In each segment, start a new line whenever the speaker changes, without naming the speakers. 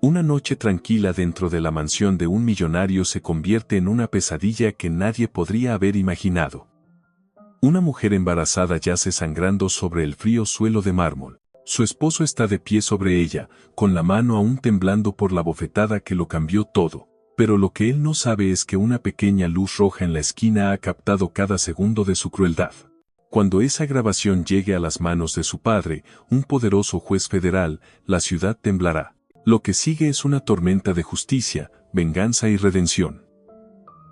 Una noche tranquila dentro de la mansión de un millonario se convierte en una pesadilla que nadie podría haber imaginado. Una mujer embarazada yace sangrando sobre el frío suelo de mármol. Su esposo está de pie sobre ella, con la mano aún temblando por la bofetada que lo cambió todo. Pero lo que él no sabe es que una pequeña luz roja en la esquina ha captado cada segundo de su crueldad. Cuando esa grabación llegue a las manos de su padre, un poderoso juez federal, la ciudad temblará. Lo que sigue es una tormenta de justicia, venganza y redención.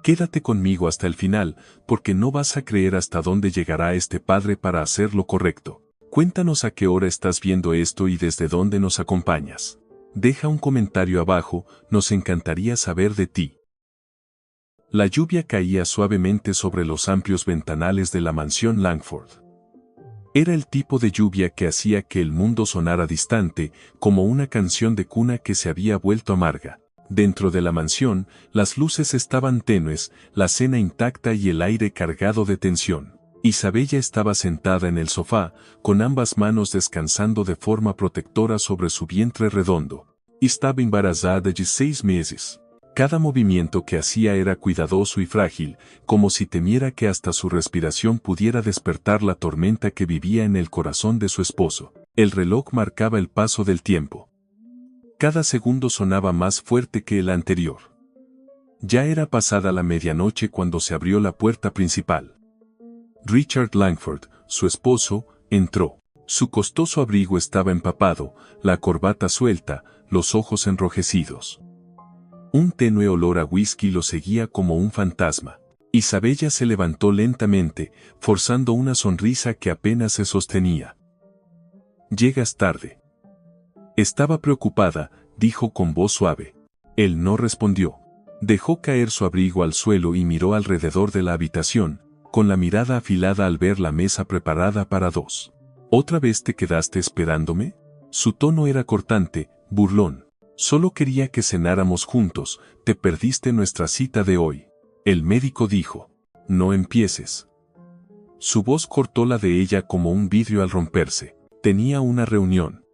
Quédate conmigo hasta el final, porque no vas a creer hasta dónde llegará este padre para hacer lo correcto. Cuéntanos a qué hora estás viendo esto y desde dónde nos acompañas. Deja un comentario abajo, nos encantaría saber de ti. La lluvia caía suavemente sobre los amplios ventanales de la mansión Langford. Era el tipo de lluvia que hacía que el mundo sonara distante, como una canción de cuna que se había vuelto amarga. Dentro de la mansión, las luces estaban tenues, la cena intacta y el aire cargado de tensión. Isabella estaba sentada en el sofá, con ambas manos descansando de forma protectora sobre su vientre redondo. Estaba embarazada de 6 meses. Cada movimiento que hacía era cuidadoso y frágil, como si temiera que hasta su respiración pudiera despertar la tormenta que vivía en el corazón de su esposo. El reloj marcaba el paso del tiempo. Cada segundo sonaba más fuerte que el anterior. Ya era pasada la medianoche cuando se abrió la puerta principal. Richard Langford, su esposo, entró. Su costoso abrigo estaba empapado, la corbata suelta, los ojos enrojecidos. Un tenue olor a whisky lo seguía como un fantasma. Isabella se levantó lentamente, forzando una sonrisa que apenas se sostenía. «Llegas tarde». Estaba preocupada, dijo con voz suave. Él no respondió. Dejó caer su abrigo al suelo y miró alrededor de la habitación, con la mirada afilada al ver la mesa preparada para dos. ¿Otra vez te quedaste esperándome? Su tono era cortante, burlón. Solo quería que cenáramos juntos, te perdiste nuestra cita de hoy. El médico dijo. No empieces. Su voz cortó la de ella como un vidrio al romperse. Tenía una reunión.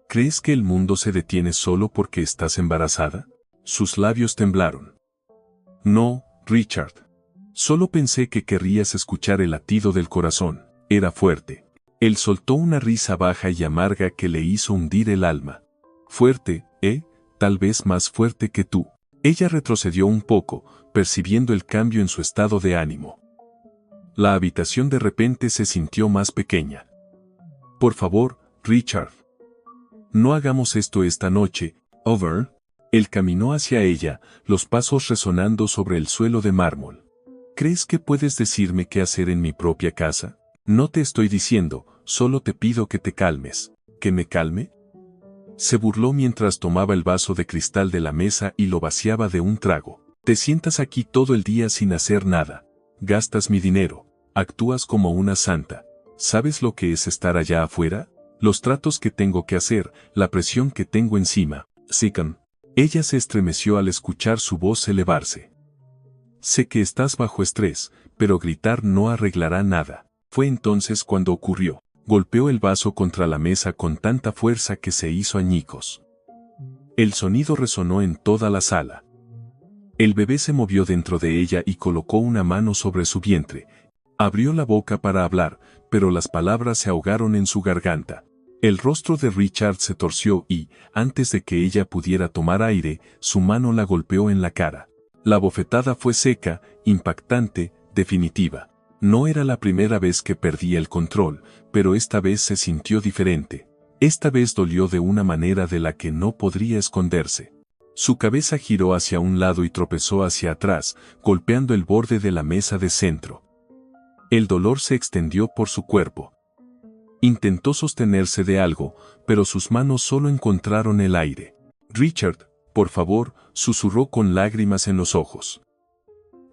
¿Crees que el mundo se detiene solo porque estás embarazada? Sus labios temblaron. No, Richard. Solo pensé que querrías escuchar el latido del corazón. Era fuerte. Él soltó una risa baja y amarga que le hizo hundir el alma. Fuerte, tal vez más fuerte que tú. Ella retrocedió un poco, percibiendo el cambio en su estado de ánimo. La habitación de repente se sintió más pequeña. Por favor, Richard. No hagamos esto esta noche, over. Él caminó hacia ella, los pasos resonando sobre el suelo de mármol. ¿Crees que puedes decirme qué hacer en mi propia casa? No te estoy diciendo, solo te pido que te calmes. ¿Que me calme? Se burló mientras tomaba el vaso de cristal de la mesa y lo vaciaba de un trago. Te sientas aquí todo el día sin hacer nada. Gastas mi dinero. Actúas como una santa. ¿Sabes lo que es estar allá afuera? Los tratos que tengo que hacer, la presión que tengo encima. Sican. Ella se estremeció al escuchar su voz elevarse. Sé que estás bajo estrés, pero gritar no arreglará nada. Fue entonces cuando ocurrió. Golpeó el vaso contra la mesa con tanta fuerza que se hizo añicos. El sonido resonó en toda la sala. El bebé se movió dentro de ella y colocó una mano sobre su vientre. Abrió la boca para hablar, pero las palabras se ahogaron en su garganta. El rostro de Richard se torció y, antes de que ella pudiera tomar aire, su mano la golpeó en la cara. La bofetada fue seca, impactante, definitiva. No era la primera vez que perdía el control, pero esta vez se sintió diferente. Esta vez dolió de una manera de la que no podría esconderse. Su cabeza giró hacia un lado y tropezó hacia atrás, golpeando el borde de la mesa de centro. El dolor se extendió por su cuerpo. Intentó sostenerse de algo, pero sus manos solo encontraron el aire. Richard, por favor, susurró con lágrimas en los ojos.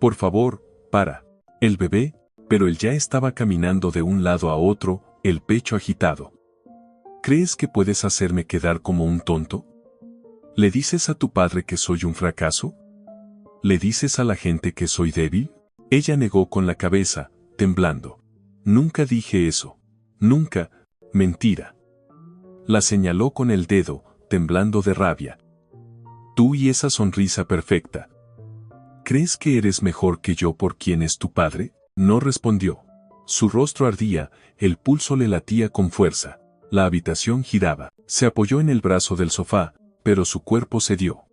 Por favor, para. El bebé, pero él ya estaba caminando de un lado a otro, el pecho agitado. ¿Crees que puedes hacerme quedar como un tonto? ¿Le dices a tu padre que soy un fracaso? ¿Le dices a la gente que soy débil? Ella negó con la cabeza, temblando. Nunca dije eso. Nunca. Mentira. La señaló con el dedo, temblando de rabia. Tú y esa sonrisa perfecta. ¿Crees que eres mejor que yo por quien es tu padre? No respondió. Su rostro ardía, el pulso le latía con fuerza. La habitación giraba. Se apoyó en el brazo del sofá, pero su cuerpo cedió.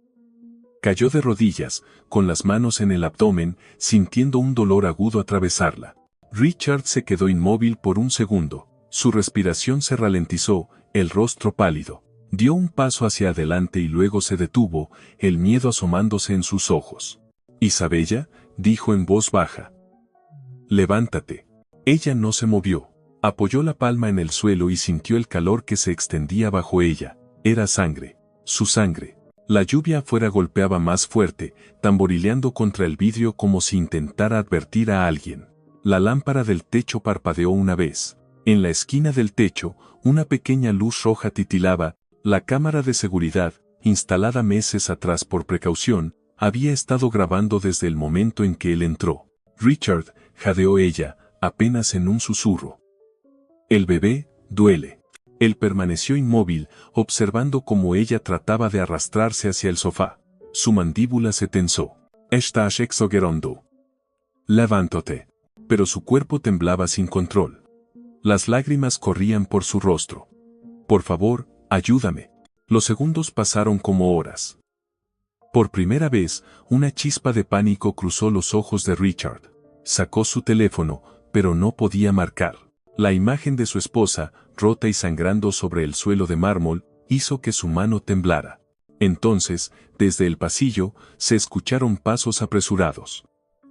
Cayó de rodillas, con las manos en el abdomen, sintiendo un dolor agudo atravesarla. Richard se quedó inmóvil por un segundo. Su respiración se ralentizó, el rostro pálido. Dio un paso hacia adelante y luego se detuvo, el miedo asomándose en sus ojos. «Isabella», dijo en voz baja. «Levántate». Ella no se movió. Apoyó la palma en el suelo y sintió el calor que se extendía bajo ella. Era sangre. Su sangre. La lluvia afuera golpeaba más fuerte, tamborileando contra el vidrio como si intentara advertir a alguien. La lámpara del techo parpadeó una vez. En la esquina del techo, una pequeña luz roja titilaba. La cámara de seguridad, instalada meses atrás por precaución, había estado grabando desde el momento en que él entró. «Richard», jadeó ella, apenas en un susurro. «El bebé, duele». Él permaneció inmóvil, observando cómo ella trataba de arrastrarse hacia el sofá. Su mandíbula se tensó. «Estás exagerando. Levántate». Pero su cuerpo temblaba sin control. Las lágrimas corrían por su rostro. «Por favor, ayúdame». Los segundos pasaron como horas. Por primera vez, una chispa de pánico cruzó los ojos de Richard. Sacó su teléfono, pero no podía marcar. La imagen de su esposa, rota y sangrando sobre el suelo de mármol, hizo que su mano temblara. Entonces, desde el pasillo, se escucharon pasos apresurados.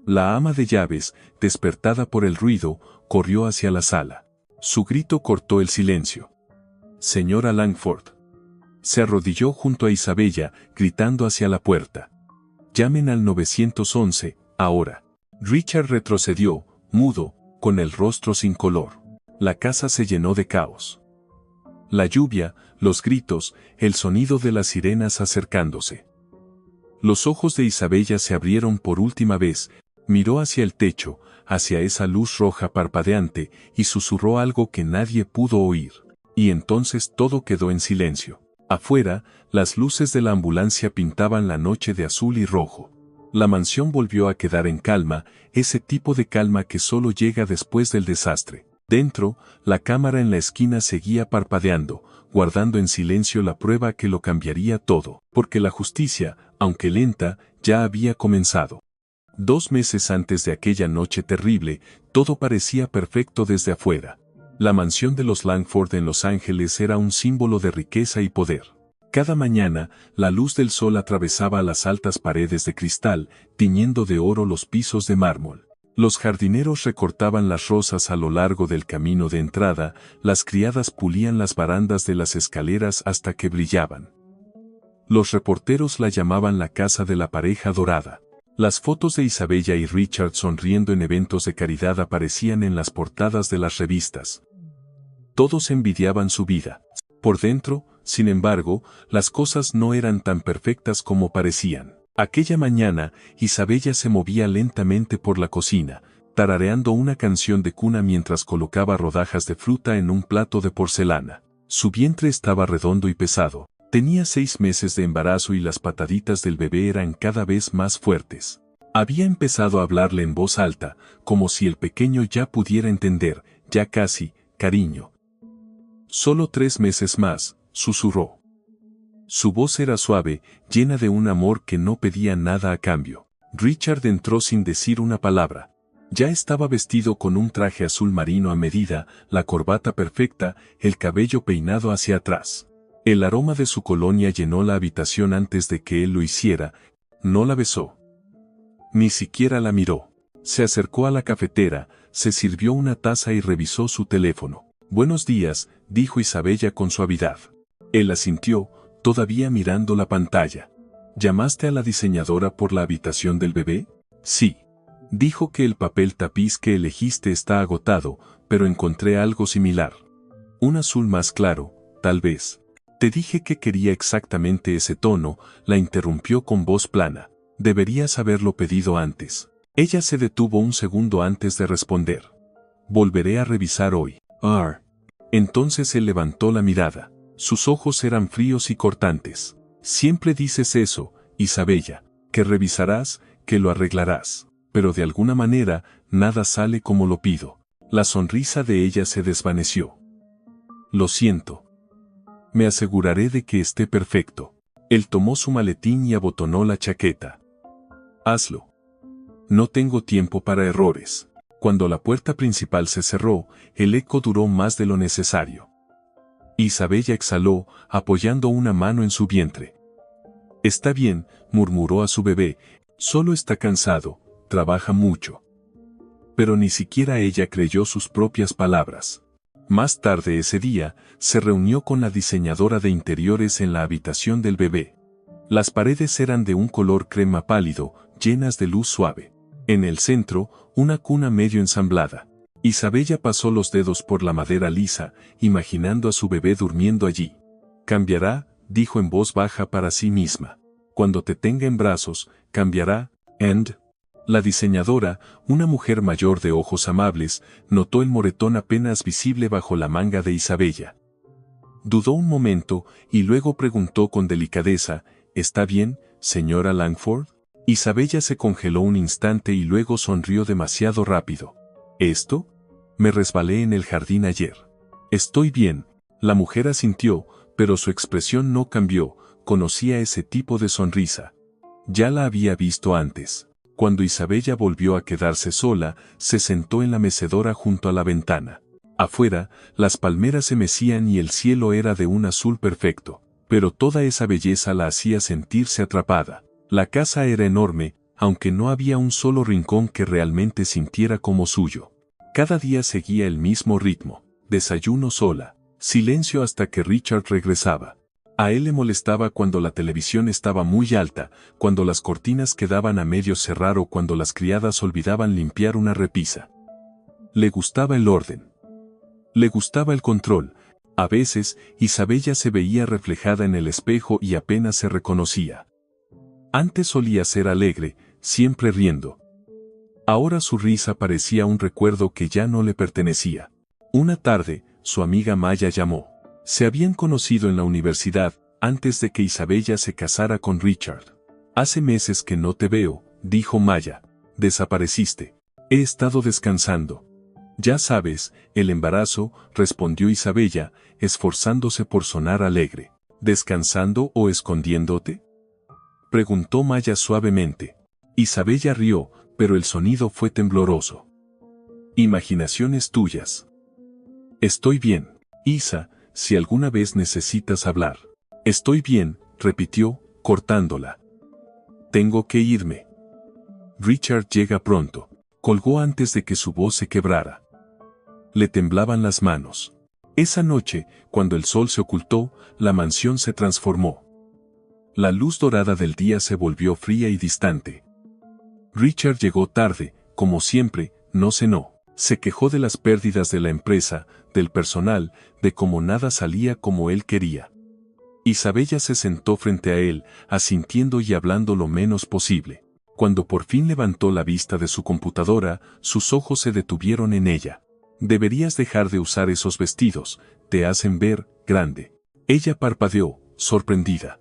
La ama de llaves, despertada por el ruido, corrió hacia la sala. Su grito cortó el silencio. «Señora Langford». Se arrodilló junto a Isabella, gritando hacia la puerta. «Llamen al 911, ahora». Richard retrocedió, mudo, con el rostro sin color. La casa se llenó de caos. La lluvia, los gritos, el sonido de las sirenas acercándose. Los ojos de Isabella se abrieron por última vez, miró hacia el techo, hacia esa luz roja parpadeante, y susurró algo que nadie pudo oír. Y entonces todo quedó en silencio. Afuera, las luces de la ambulancia pintaban la noche de azul y rojo. La mansión volvió a quedar en calma, ese tipo de calma que solo llega después del desastre. Dentro, la cámara en la esquina seguía parpadeando, guardando en silencio la prueba que lo cambiaría todo, porque la justicia, aunque lenta, ya había comenzado. 2 meses antes de aquella noche terrible, todo parecía perfecto desde afuera. La mansión de los Langford en Los Ángeles era un símbolo de riqueza y poder. Cada mañana, la luz del sol atravesaba las altas paredes de cristal, tiñendo de oro los pisos de mármol. Los jardineros recortaban las rosas a lo largo del camino de entrada, las criadas pulían las barandas de las escaleras hasta que brillaban. Los reporteros la llamaban la casa de la pareja dorada. Las fotos de Isabella y Richard sonriendo en eventos de caridad aparecían en las portadas de las revistas. Todos envidiaban su vida. Por dentro, sin embargo, las cosas no eran tan perfectas como parecían. Aquella mañana, Isabella se movía lentamente por la cocina, tarareando una canción de cuna mientras colocaba rodajas de fruta en un plato de porcelana. Su vientre estaba redondo y pesado. Tenía 6 meses de embarazo y las pataditas del bebé eran cada vez más fuertes. Había empezado a hablarle en voz alta, como si el pequeño ya pudiera entender, ya casi, cariño. «Solo 3 meses más», susurró. Su voz era suave, llena de un amor que no pedía nada a cambio. Richard entró sin decir una palabra. Ya estaba vestido con un traje azul marino a medida, la corbata perfecta, el cabello peinado hacia atrás. El aroma de su colonia llenó la habitación antes de que él lo hiciera. No la besó. Ni siquiera la miró. Se acercó a la cafetera, se sirvió una taza y revisó su teléfono. «Buenos días», dijo Isabella con suavidad. Él asintió, todavía mirando la pantalla. «¿Llamaste a la diseñadora por la habitación del bebé?» «Sí». «Dijo que el papel tapiz que elegiste está agotado, pero encontré algo similar. Un azul más claro, tal vez». «Te dije que quería exactamente ese tono», la interrumpió con voz plana. «Deberías haberlo pedido antes». Ella se detuvo un segundo antes de responder. «Volveré a revisar hoy». Entonces él levantó la mirada. Sus ojos eran fríos y cortantes. «Siempre dices eso», Isabella, que revisarás, que lo arreglarás. Pero de alguna manera, nada sale como lo pido. La sonrisa de ella se desvaneció. Lo siento. Me aseguraré de que esté perfecto. Él tomó su maletín y abotonó la chaqueta. Hazlo. No tengo tiempo para errores. Cuando la puerta principal se cerró, el eco duró más de lo necesario. Isabella exhaló, apoyando una mano en su vientre. Está bien, murmuró a su bebé, solo está cansado, trabaja mucho. Pero ni siquiera ella creyó sus propias palabras. Más tarde ese día, se reunió con la diseñadora de interiores en la habitación del bebé. Las paredes eran de un color crema pálido, llenas de luz suave. En el centro, una cuna medio ensamblada. Isabella pasó los dedos por la madera lisa, imaginando a su bebé durmiendo allí. Cambiará, dijo en voz baja para sí misma. Cuando te tenga en brazos, cambiará, and... La diseñadora, una mujer mayor de ojos amables, notó el moretón apenas visible bajo la manga de Isabella. Dudó un momento y luego preguntó con delicadeza, ¿está bien, señora Langford? Isabella se congeló un instante y luego sonrió demasiado rápido. ¿Esto? Me resbalé en el jardín ayer. Estoy bien, la mujer asintió, pero su expresión no cambió, conocía ese tipo de sonrisa. Ya la había visto antes. Cuando Isabella volvió a quedarse sola, se sentó en la mecedora junto a la ventana. Afuera, las palmeras se mecían y el cielo era de un azul perfecto, pero toda esa belleza la hacía sentirse atrapada. La casa era enorme, aunque no había un solo rincón que realmente sintiera como suyo. Cada día seguía el mismo ritmo, desayuno sola, silencio hasta que Richard regresaba. A él le molestaba cuando la televisión estaba muy alta, cuando las cortinas quedaban a medio cerrar o cuando las criadas olvidaban limpiar una repisa. Le gustaba el orden. Le gustaba el control. A veces, Isabella se veía reflejada en el espejo y apenas se reconocía. Antes solía ser alegre, siempre riendo. Ahora su risa parecía un recuerdo que ya no le pertenecía. Una tarde, su amiga Maya llamó. Se habían conocido en la universidad, antes de que Isabella se casara con Richard. Hace meses que no te veo, dijo Maya. Desapareciste. He estado descansando. Ya sabes, el embarazo, respondió Isabella, esforzándose por sonar alegre. ¿Descansando o escondiéndote? Preguntó Maya suavemente. Isabella rió, pero el sonido fue tembloroso. Imaginaciones tuyas. Estoy bien, Isa, si alguna vez necesitas hablar. Estoy bien, repitió, cortándola. Tengo que irme. Richard llega pronto. Colgó antes de que su voz se quebrara. Le temblaban las manos. Esa noche, cuando el sol se ocultó, la mansión se transformó. La luz dorada del día se volvió fría y distante. Richard llegó tarde, como siempre, no cenó. Se quejó de las pérdidas de la empresa, del personal, de cómo nada salía como él quería. Isabella se sentó frente a él, asintiendo y hablando lo menos posible. Cuando por fin levantó la vista de su computadora, sus ojos se detuvieron en ella. Deberías dejar de usar esos vestidos, te hacen ver grande. Ella parpadeó, sorprendida.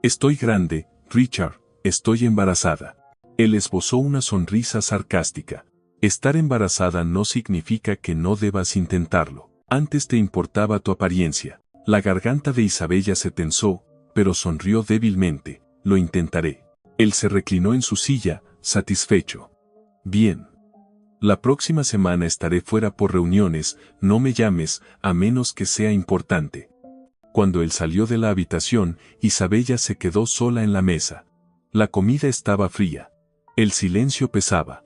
Estoy grande, Richard, estoy embarazada. Él esbozó una sonrisa sarcástica. Estar embarazada no significa que no debas intentarlo. Antes te importaba tu apariencia. La garganta de Isabella se tensó, pero sonrió débilmente. Lo intentaré. Él se reclinó en su silla, satisfecho. Bien. La próxima semana estaré fuera por reuniones, no me llames, a menos que sea importante. Cuando él salió de la habitación, Isabella se quedó sola en la mesa. La comida estaba fría. El silencio pesaba.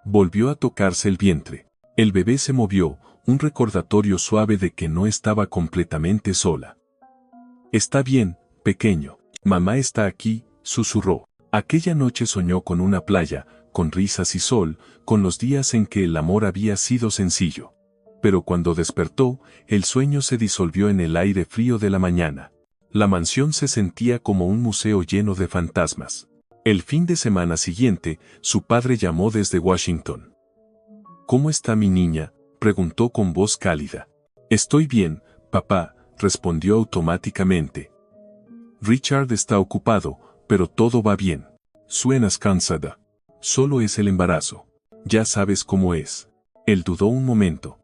Volvió a tocarse el vientre. El bebé se movió, un recordatorio suave de que no estaba completamente sola. Está bien, pequeño. Mamá está aquí, susurró. Aquella noche soñó con una playa, con risas y sol, con los días en que el amor había sido sencillo. Pero cuando despertó, el sueño se disolvió en el aire frío de la mañana. La mansión se sentía como un museo lleno de fantasmas. El fin de semana siguiente, su padre llamó desde Washington. ¿Cómo está mi niña?, preguntó con voz cálida. Estoy bien, papá, respondió automáticamente. Richard está ocupado, pero todo va bien. Suenas cansada. Solo es el embarazo. Ya sabes cómo es. Él dudó un momento.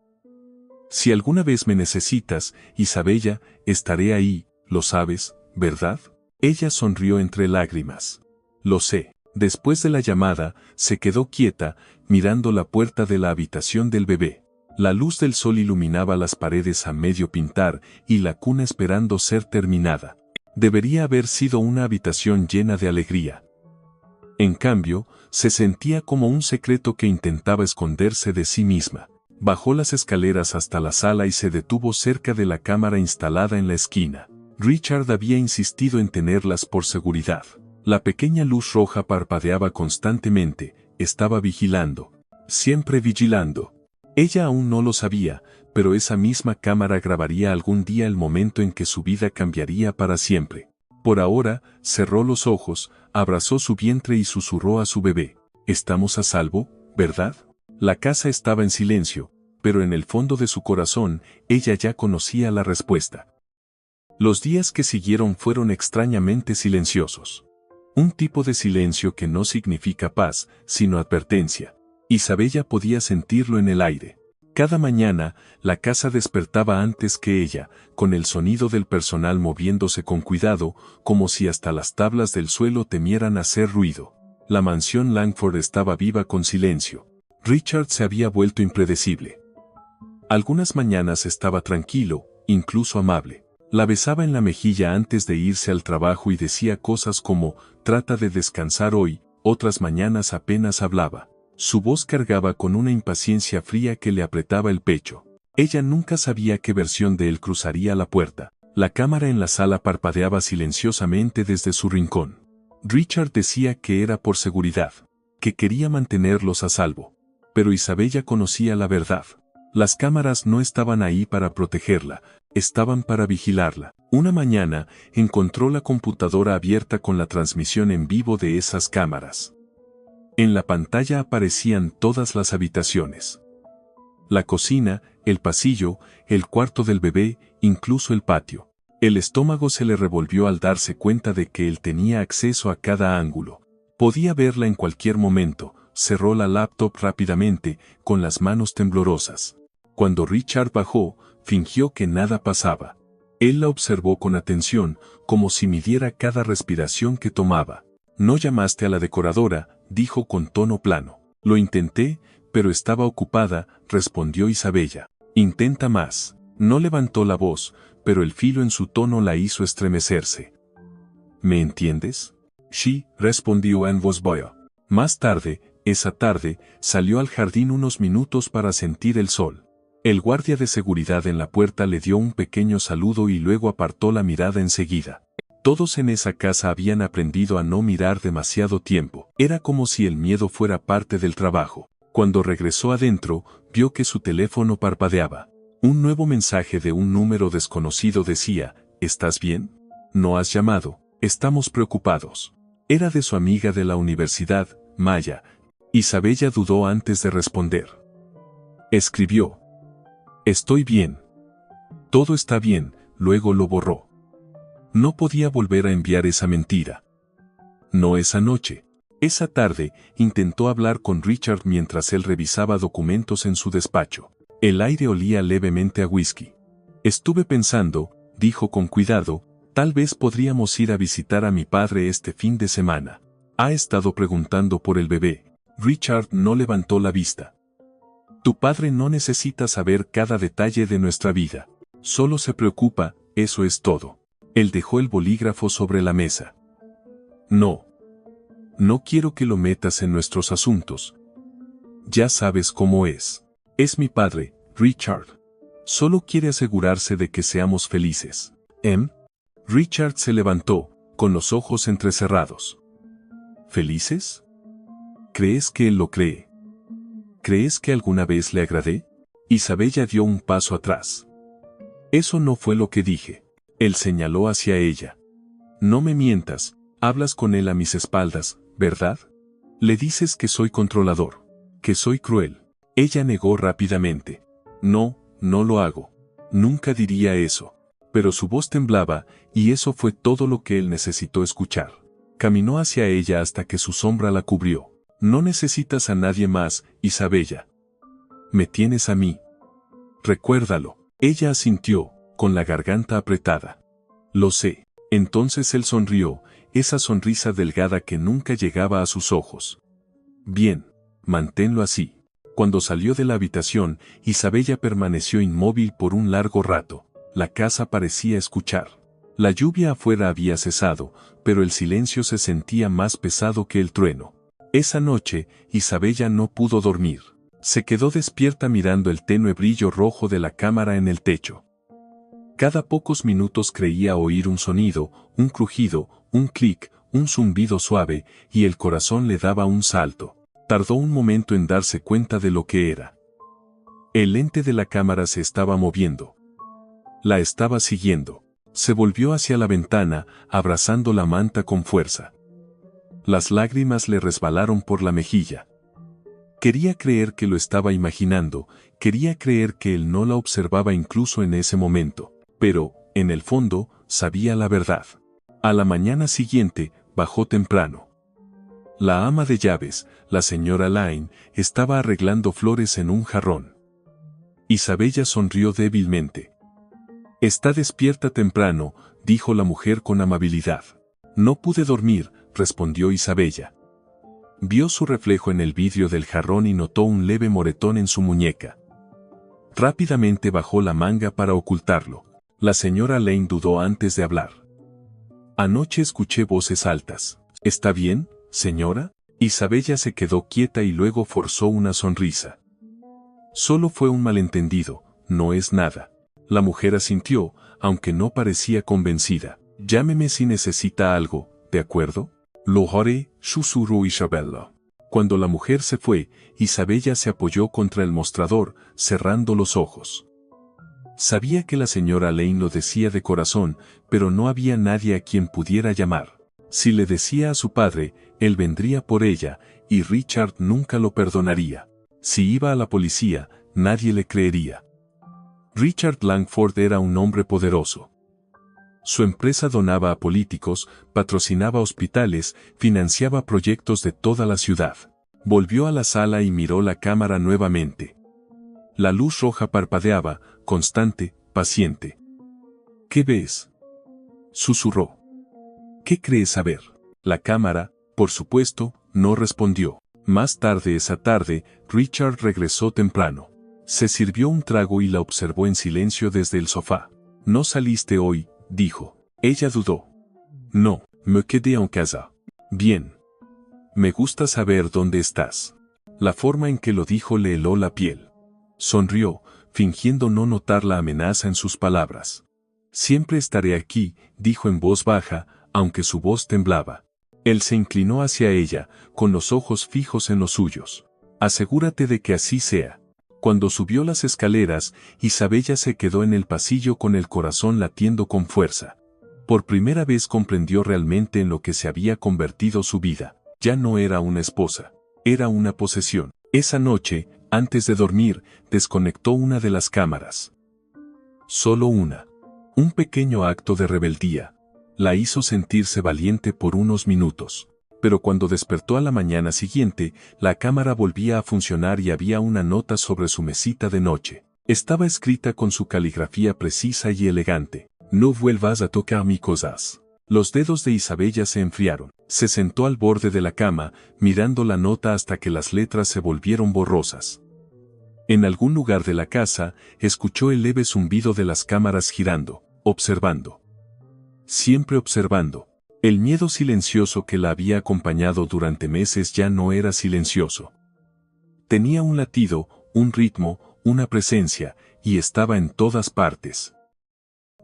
Si alguna vez me necesitas, Isabella, estaré ahí, lo sabes, ¿verdad? Ella sonrió entre lágrimas. Lo sé. Después de la llamada, se quedó quieta, mirando la puerta de la habitación del bebé. La luz del sol iluminaba las paredes a medio pintar y la cuna esperando ser terminada. Debería haber sido una habitación llena de alegría. En cambio, se sentía como un secreto que intentaba esconderse de sí misma. Bajó las escaleras hasta la sala y se detuvo cerca de la cámara instalada en la esquina. Richard había insistido en tenerlas por seguridad. La pequeña luz roja parpadeaba constantemente, estaba vigilando. Siempre vigilando. Ella aún no lo sabía, pero esa misma cámara grabaría algún día el momento en que su vida cambiaría para siempre. Por ahora, cerró los ojos, abrazó su vientre y susurró a su bebé. «Estamos a salvo, ¿verdad?» La casa estaba en silencio, pero en el fondo de su corazón, ella ya conocía la respuesta. Los días que siguieron fueron extrañamente silenciosos. Un tipo de silencio que no significa paz, sino advertencia. Isabella podía sentirlo en el aire. Cada mañana, la casa despertaba antes que ella, con el sonido del personal moviéndose con cuidado, como si hasta las tablas del suelo temieran hacer ruido. La mansión Langford estaba viva con silencio. Richard se había vuelto impredecible. Algunas mañanas estaba tranquilo, incluso amable. La besaba en la mejilla antes de irse al trabajo y decía cosas como, «Trata de descansar hoy», otras mañanas apenas hablaba. Su voz cargaba con una impaciencia fría que le apretaba el pecho. Ella nunca sabía qué versión de él cruzaría la puerta. La cámara en la sala parpadeaba silenciosamente desde su rincón. Richard decía que era por seguridad, que quería mantenerlos a salvo. Pero Isabella conocía la verdad. Las cámaras no estaban ahí para protegerla, estaban para vigilarla. Una mañana, encontró la computadora abierta con la transmisión en vivo de esas cámaras. En la pantalla aparecían todas las habitaciones. La cocina, el pasillo, el cuarto del bebé, incluso el patio. El estómago se le revolvió al darse cuenta de que él tenía acceso a cada ángulo. Podía verla en cualquier momento. Cerró la laptop rápidamente, con las manos temblorosas. Cuando Richard bajó, fingió que nada pasaba. Él la observó con atención, como si midiera cada respiración que tomaba. «No llamaste a la decoradora», dijo con tono plano. «Lo intenté, pero estaba ocupada», respondió Isabella. «Intenta más». No levantó la voz, pero el filo en su tono la hizo estremecerse. «¿Me entiendes?» «Sí», respondió en voz baja. Más tarde, esa tarde, salió al jardín unos minutos para sentir el sol. El guardia de seguridad en la puerta le dio un pequeño saludo y luego apartó la mirada enseguida. Todos en esa casa habían aprendido a no mirar demasiado tiempo. Era como si el miedo fuera parte del trabajo. Cuando regresó adentro, vio que su teléfono parpadeaba. Un nuevo mensaje de un número desconocido decía, «¿Estás bien? No has llamado, estamos preocupados». Era de su amiga de la universidad, Maya. Isabella dudó antes de responder. Escribió, «Estoy bien. Todo está bien», luego lo borró. No podía volver a enviar esa mentira. No esa noche. Esa tarde, intentó hablar con Richard mientras él revisaba documentos en su despacho. El aire olía levemente a whisky. «Estuve pensando», dijo con cuidado, «tal vez podríamos ir a visitar a mi padre este fin de semana. Ha estado preguntando por el bebé». Richard no levantó la vista. «Tu padre no necesita saber cada detalle de nuestra vida. Solo se preocupa, eso es todo». Él dejó el bolígrafo sobre la mesa. «No. No quiero que lo metas en nuestros asuntos. Ya sabes cómo es. Es mi padre, Richard. Solo quiere asegurarse de que seamos felices». Richard se levantó, con los ojos entrecerrados. «¿Felices? ¿Crees que él lo cree? ¿Crees que alguna vez le agradé?» Isabella dio un paso atrás. «Eso no fue lo que dije». Él señaló hacia ella. «No me mientas, hablas con él a mis espaldas, ¿verdad? Le dices que soy controlador, que soy cruel». Ella negó rápidamente. «No, no lo hago. Nunca diría eso». Pero su voz temblaba, y eso fue todo lo que él necesitó escuchar. Caminó hacia ella hasta que su sombra la cubrió. No necesitas a nadie más, Isabella. Me tienes a mí. Recuérdalo. Ella asintió, con la garganta apretada. Lo sé. Entonces él sonrió, esa sonrisa delgada que nunca llegaba a sus ojos. Bien, manténlo así. Cuando salió de la habitación, Isabella permaneció inmóvil por un largo rato. La casa parecía escuchar. La lluvia afuera había cesado, pero el silencio se sentía más pesado que el trueno. Esa noche, Isabella no pudo dormir. Se quedó despierta mirando el tenue brillo rojo de la cámara en el techo. Cada pocos minutos creía oír un sonido, un crujido, un clic, un zumbido suave, y el corazón le daba un salto. Tardó un momento en darse cuenta de lo que era. El lente de la cámara se estaba moviendo. La estaba siguiendo. Se volvió hacia la ventana, abrazando la manta con fuerza. Las lágrimas le resbalaron por la mejilla. Quería creer que lo estaba imaginando, quería creer que él no la observaba incluso en ese momento, pero, en el fondo, sabía la verdad. A la mañana siguiente, bajó temprano. La ama de llaves, la señora Lane, estaba arreglando flores en un jarrón. Isabella sonrió débilmente. «Está despierta temprano», dijo la mujer con amabilidad. «No pude dormir», respondió Isabella. Vio su reflejo en el vidrio del jarrón y notó un leve moretón en su muñeca. Rápidamente bajó la manga para ocultarlo. La señora Lane dudó antes de hablar. «Anoche escuché voces altas. ¿Está bien, señora?» Isabella se quedó quieta y luego forzó una sonrisa. «Solo fue un malentendido, no es nada». La mujer asintió, aunque no parecía convencida. «Llámeme si necesita algo, ¿de acuerdo?» «Lo haré», susurró Isabella. Cuando la mujer se fue, Isabella se apoyó contra el mostrador, cerrando los ojos. Sabía que la señora Lane lo decía de corazón, pero no había nadie a quien pudiera llamar. Si le decía a su padre, él vendría por ella, y Richard nunca lo perdonaría. Si iba a la policía, nadie le creería. Richard Langford era un hombre poderoso. Su empresa donaba a políticos, patrocinaba hospitales, financiaba proyectos de toda la ciudad. Volvió a la sala y miró la cámara nuevamente. La luz roja parpadeaba, constante, paciente. «¿Qué ves?», susurró. «¿Qué crees saber?». La cámara, por supuesto, no respondió. Más tarde esa tarde, Richard regresó temprano. Se sirvió un trago y la observó en silencio desde el sofá. «¿No saliste hoy?», dijo. Ella dudó. «No, me quedé en casa». «Bien. Me gusta saber dónde estás». La forma en que lo dijo le heló la piel. Sonrió, fingiendo no notar la amenaza en sus palabras. «Siempre estaré aquí», dijo en voz baja, aunque su voz temblaba. Él se inclinó hacia ella, con los ojos fijos en los suyos. «Asegúrate de que así sea». Cuando subió las escaleras, Isabella se quedó en el pasillo con el corazón latiendo con fuerza. Por primera vez comprendió realmente en lo que se había convertido su vida. Ya no era una esposa, era una posesión. Esa noche, antes de dormir, desconectó una de las cámaras. Solo una. Un pequeño acto de rebeldía. La hizo sentirse valiente por unos minutos. Pero cuando despertó a la mañana siguiente, la cámara volvía a funcionar y había una nota sobre su mesita de noche. Estaba escrita con su caligrafía precisa y elegante. «No vuelvas a tocar mis cosas». Los dedos de Isabella se enfriaron. Se sentó al borde de la cama, mirando la nota hasta que las letras se volvieron borrosas. En algún lugar de la casa, escuchó el leve zumbido de las cámaras girando, observando. Siempre observando. El miedo silencioso que la había acompañado durante meses ya no era silencioso. Tenía un latido, un ritmo, una presencia, y estaba en todas partes.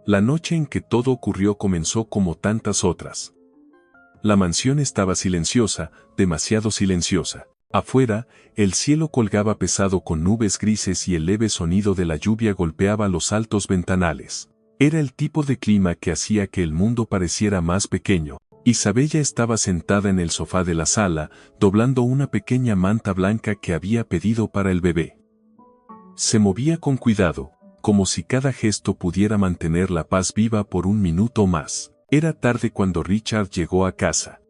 La noche en que todo ocurrió comenzó como tantas otras. La mansión estaba silenciosa, demasiado silenciosa. Afuera, el cielo colgaba pesado con nubes grises y el leve sonido de la lluvia golpeaba los altos ventanales. Era el tipo de clima que hacía que el mundo pareciera más pequeño. Isabella estaba sentada en el sofá de la sala, doblando una pequeña manta blanca que había pedido para el bebé. Se movía con cuidado, como si cada gesto pudiera mantener la paz viva por un minuto más. Era tarde cuando Richard llegó a casa.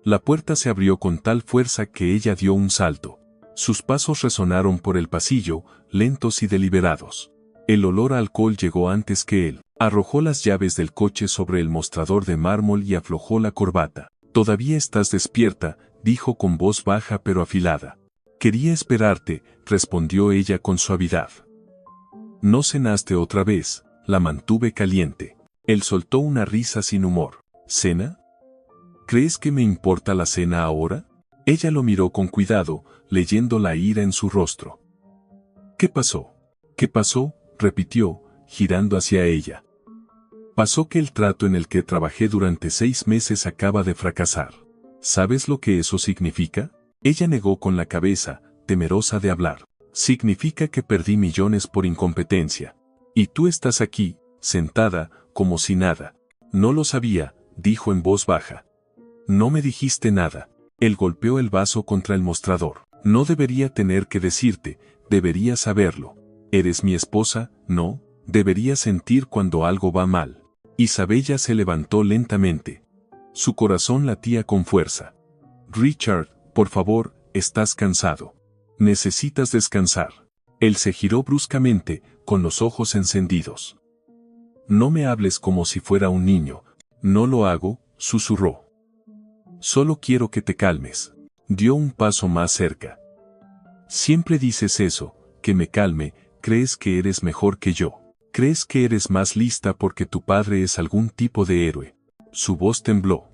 La puerta se abrió con tal fuerza que ella dio un salto. Sus pasos resonaron por el pasillo, lentos y deliberados. El olor a alcohol llegó antes que él. Arrojó las llaves del coche sobre el mostrador de mármol y aflojó la corbata. «Todavía estás despierta», dijo con voz baja pero afilada. «Quería esperarte», respondió ella con suavidad. «¿No cenaste otra vez?», la mantuve caliente. Él soltó una risa sin humor. «¿Cena? ¿Crees que me importa la cena ahora?». Ella lo miró con cuidado, leyendo la ira en su rostro. «¿Qué pasó? ¿Qué pasó?», repitió, girando hacia ella. «Pasó que el trato en el que trabajé durante 6 meses acaba de fracasar. ¿Sabes lo que eso significa?». Ella negó con la cabeza, temerosa de hablar. «Significa que perdí millones por incompetencia. Y tú estás aquí, sentada, como si nada». «No lo sabía», dijo en voz baja. «No me dijiste nada». Él golpeó el vaso contra el mostrador. «No debería tener que decirte, deberías saberlo. Eres mi esposa, ¿no? Deberías sentir cuando algo va mal». Isabella se levantó lentamente. Su corazón latía con fuerza. «Richard, por favor, estás cansado. Necesitas descansar». Él se giró bruscamente, con los ojos encendidos. «No me hables como si fuera un niño». «No lo hago», susurró. «Solo quiero que te calmes». Dio un paso más cerca. «Siempre dices eso, que me calme. Crees que eres mejor que yo. Crees que eres más lista porque tu padre es algún tipo de héroe». Su voz tembló.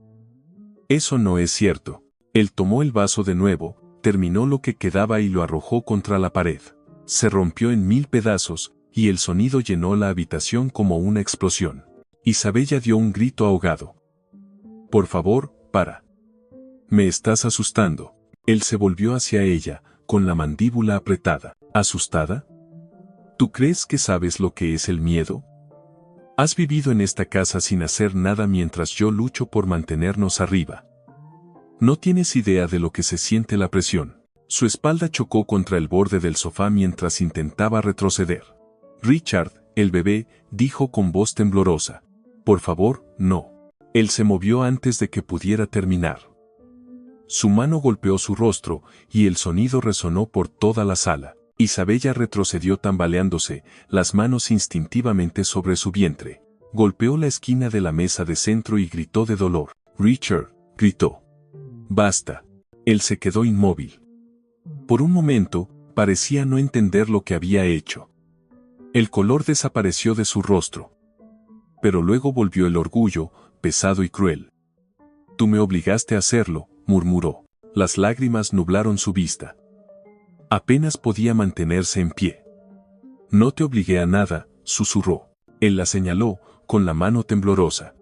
«Eso no es cierto». Él tomó el vaso de nuevo, terminó lo que quedaba y lo arrojó contra la pared. Se rompió en 1000 pedazos, y el sonido llenó la habitación como una explosión. Isabella dio un grito ahogado. «Por favor, para. Me estás asustando». Él se volvió hacia ella, con la mandíbula apretada. «¿Asustada? ¿Tú crees que sabes lo que es el miedo? Has vivido en esta casa sin hacer nada mientras yo lucho por mantenernos arriba. No tienes idea de lo que se siente la presión». Su espalda chocó contra el borde del sofá mientras intentaba retroceder. «Richard, el bebé», dijo con voz temblorosa. «Por favor, no». Él se movió antes de que pudiera terminar. Su mano golpeó su rostro, y el sonido resonó por toda la sala. Isabella retrocedió tambaleándose, las manos instintivamente sobre su vientre. Golpeó la esquina de la mesa de centro y gritó de dolor. «Richard», gritó. «Basta». Él se quedó inmóvil. Por un momento, parecía no entender lo que había hecho. El color desapareció de su rostro. Pero luego volvió el orgullo, pesado y cruel. «Tú me obligaste a hacerlo», murmuró. Las lágrimas nublaron su vista. Apenas podía mantenerse en pie. «No te obligué a nada», susurró. Él la señaló, con la mano temblorosa.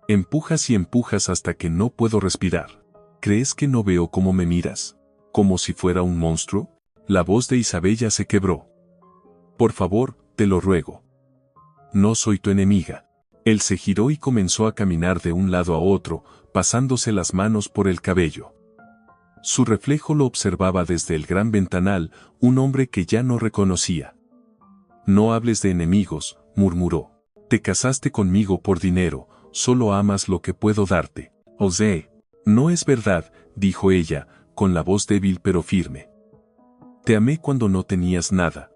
«Empujas y empujas hasta que no puedo respirar. ¿Crees que no veo cómo me miras? ¿Como si fuera un monstruo?». La voz de Isabella se quebró. «Por favor, te lo ruego. No soy tu enemiga». Él se giró y comenzó a caminar de un lado a otro, pasándose las manos por el cabello. Su reflejo lo observaba desde el gran ventanal, un hombre que ya no reconocía. «No hables de enemigos», murmuró. «Te casaste conmigo por dinero, solo amas lo que puedo darte». «José». «No es verdad», dijo ella, con la voz débil pero firme. «Te amé cuando no tenías nada.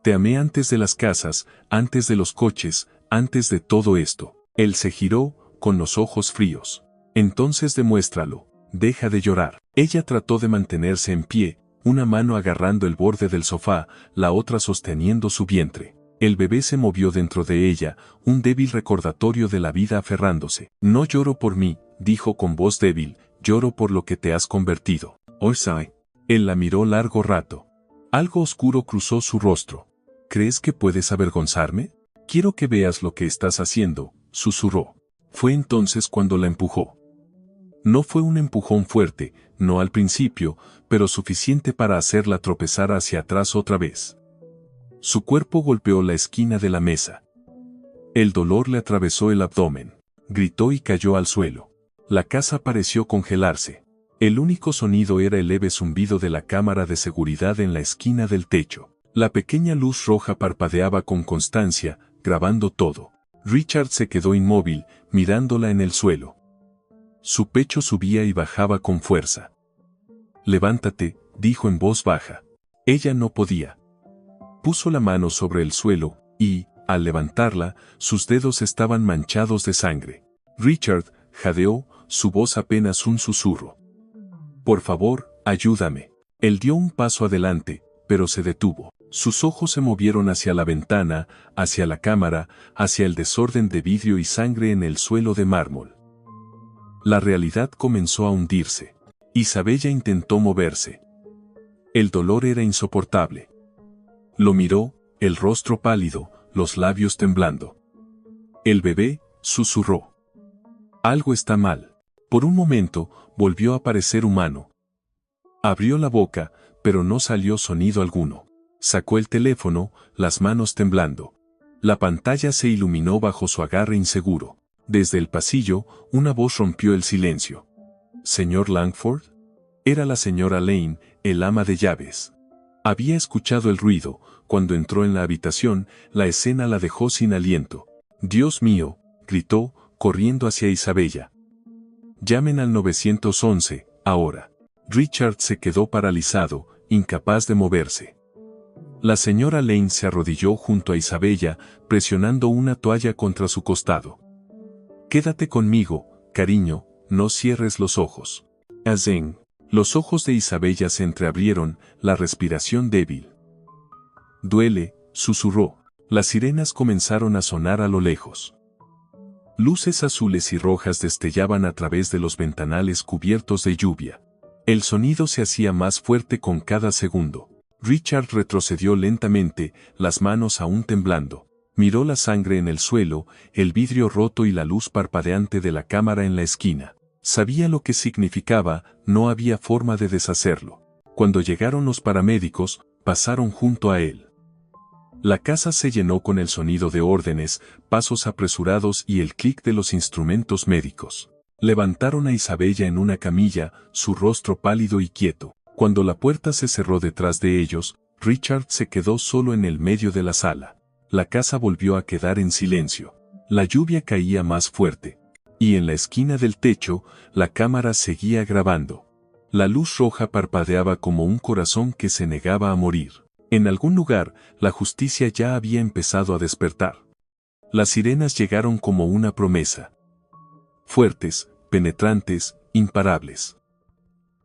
Te amé antes de las casas, antes de los coches, antes de todo esto». Él se giró, con los ojos fríos. «Entonces demuéstralo, deja de llorar». Ella trató de mantenerse en pie, una mano agarrando el borde del sofá, la otra sosteniendo su vientre. El bebé se movió dentro de ella, un débil recordatorio de la vida aferrándose. «No lloro por mí», dijo con voz débil, «lloro por lo que te has convertido». «Osai». Él la miró largo rato. Algo oscuro cruzó su rostro. «¿Crees que puedes avergonzarme? Quiero que veas lo que estás haciendo», susurró. Fue entonces cuando la empujó. No fue un empujón fuerte, no al principio, pero suficiente para hacerla tropezar hacia atrás otra vez. Su cuerpo golpeó la esquina de la mesa. El dolor le atravesó el abdomen. Gritó y cayó al suelo. La casa pareció congelarse. El único sonido era el leve zumbido de la cámara de seguridad en la esquina del techo. La pequeña luz roja parpadeaba con constancia, grabando todo. Richard se quedó inmóvil, mirándola en el suelo. Su pecho subía y bajaba con fuerza. «Levántate», dijo en voz baja. Ella no podía. Puso la mano sobre el suelo, y, al levantarla, sus dedos estaban manchados de sangre. Richard jadeó, su voz apenas un susurro. «Por favor, ayúdame». Él dio un paso adelante, pero se detuvo. Sus ojos se movieron hacia la ventana, hacia la cámara, hacia el desorden de vidrio y sangre en el suelo de mármol. La realidad comenzó a hundirse. Isabella intentó moverse. El dolor era insoportable. Lo miró, el rostro pálido, los labios temblando. «El bebé», susurró. «Algo está mal». Por un momento, volvió a parecer humano. Abrió la boca, pero no salió sonido alguno. Sacó el teléfono, las manos temblando. La pantalla se iluminó bajo su agarre inseguro. Desde el pasillo, una voz rompió el silencio. «¿Señor Langford?» Era la señora Lane, el ama de llaves. Había escuchado el ruido. Cuando entró en la habitación, la escena la dejó sin aliento. «Dios mío», gritó, corriendo hacia Isabella. «Llamen al 911, ahora». Richard se quedó paralizado, incapaz de moverse. La señora Lane se arrodilló junto a Isabella, presionando una toalla contra su costado. «Quédate conmigo, cariño, no cierres los ojos». «Azen». Los ojos de Isabella se entreabrieron, la respiración débil. «Duele», susurró. Las sirenas comenzaron a sonar a lo lejos. Luces azules y rojas destellaban a través de los ventanales cubiertos de lluvia. El sonido se hacía más fuerte con cada segundo. Richard retrocedió lentamente, las manos aún temblando. Miró la sangre en el suelo, el vidrio roto y la luz parpadeante de la cámara en la esquina. Sabía lo que significaba, no había forma de deshacerlo. Cuando llegaron los paramédicos, pasaron junto a él. La casa se llenó con el sonido de órdenes, pasos apresurados y el clic de los instrumentos médicos. Levantaron a Isabella en una camilla, su rostro pálido y quieto. Cuando la puerta se cerró detrás de ellos, Richard se quedó solo en el medio de la sala. La casa volvió a quedar en silencio. La lluvia caía más fuerte. Y en la esquina del techo, la cámara seguía grabando. La luz roja parpadeaba como un corazón que se negaba a morir. En algún lugar, la justicia ya había empezado a despertar. Las sirenas llegaron como una promesa. Fuertes, penetrantes, imparables.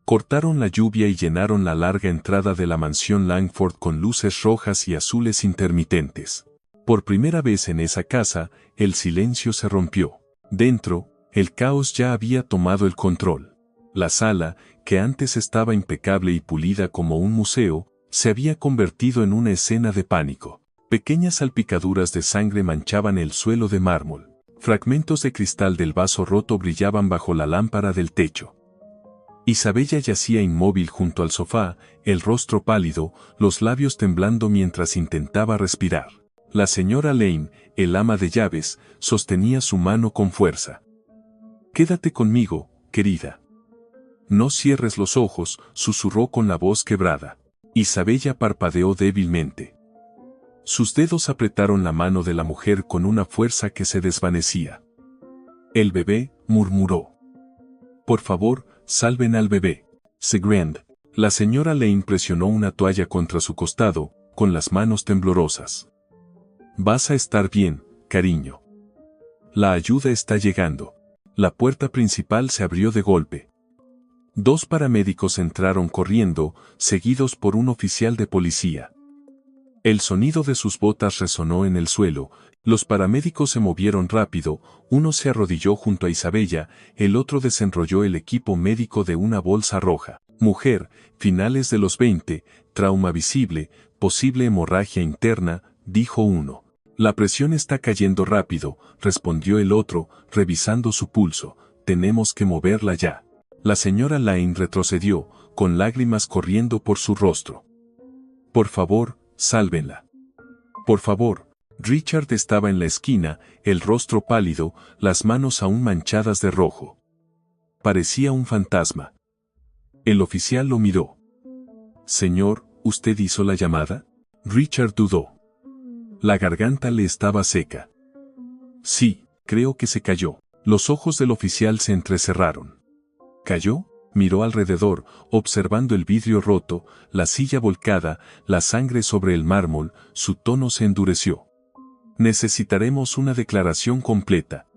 Cortaron la lluvia y llenaron la larga entrada de la mansión Langford con luces rojas y azules intermitentes. Por primera vez en esa casa, el silencio se rompió. Dentro, el caos ya había tomado el control. La sala, que antes estaba impecable y pulida como un museo, se había convertido en una escena de pánico. Pequeñas salpicaduras de sangre manchaban el suelo de mármol. Fragmentos de cristal del vaso roto brillaban bajo la lámpara del techo. Isabella yacía inmóvil junto al sofá, el rostro pálido, los labios temblando mientras intentaba respirar. La señora Lane, el ama de llaves, sostenía su mano con fuerza. «Quédate conmigo, querida. No cierres los ojos», susurró con la voz quebrada. Isabella parpadeó débilmente. Sus dedos apretaron la mano de la mujer con una fuerza que se desvanecía. «El bebé», murmuró. «Por favor, salven al bebé». «Segrand». La señora Lane presionó una toalla contra su costado, con las manos temblorosas. «Vas a estar bien, cariño. La ayuda está llegando». La puerta principal se abrió de golpe. 2 paramédicos entraron corriendo, seguidos por un oficial de policía. El sonido de sus botas resonó en el suelo, los paramédicos se movieron rápido, uno se arrodilló junto a Isabella, el otro desenrolló el equipo médico de una bolsa roja. «Mujer, finales de los 20, trauma visible, posible hemorragia interna», dijo uno. «La presión está cayendo rápido», respondió el otro, revisando su pulso. «Tenemos que moverla ya». La señora Lane retrocedió, con lágrimas corriendo por su rostro. «Por favor, sálvenla. Por favor». Richard estaba en la esquina, el rostro pálido, las manos aún manchadas de rojo. Parecía un fantasma. El oficial lo miró. «Señor, ¿usted hizo la llamada?» Richard dudó. La garganta le estaba seca. «Sí, creo que se cayó». Los ojos del oficial se entrecerraron. Cayó, miró alrededor, observando el vidrio roto, la silla volcada, la sangre sobre el mármol, su tono se endureció. Necesitaremos una declaración completa.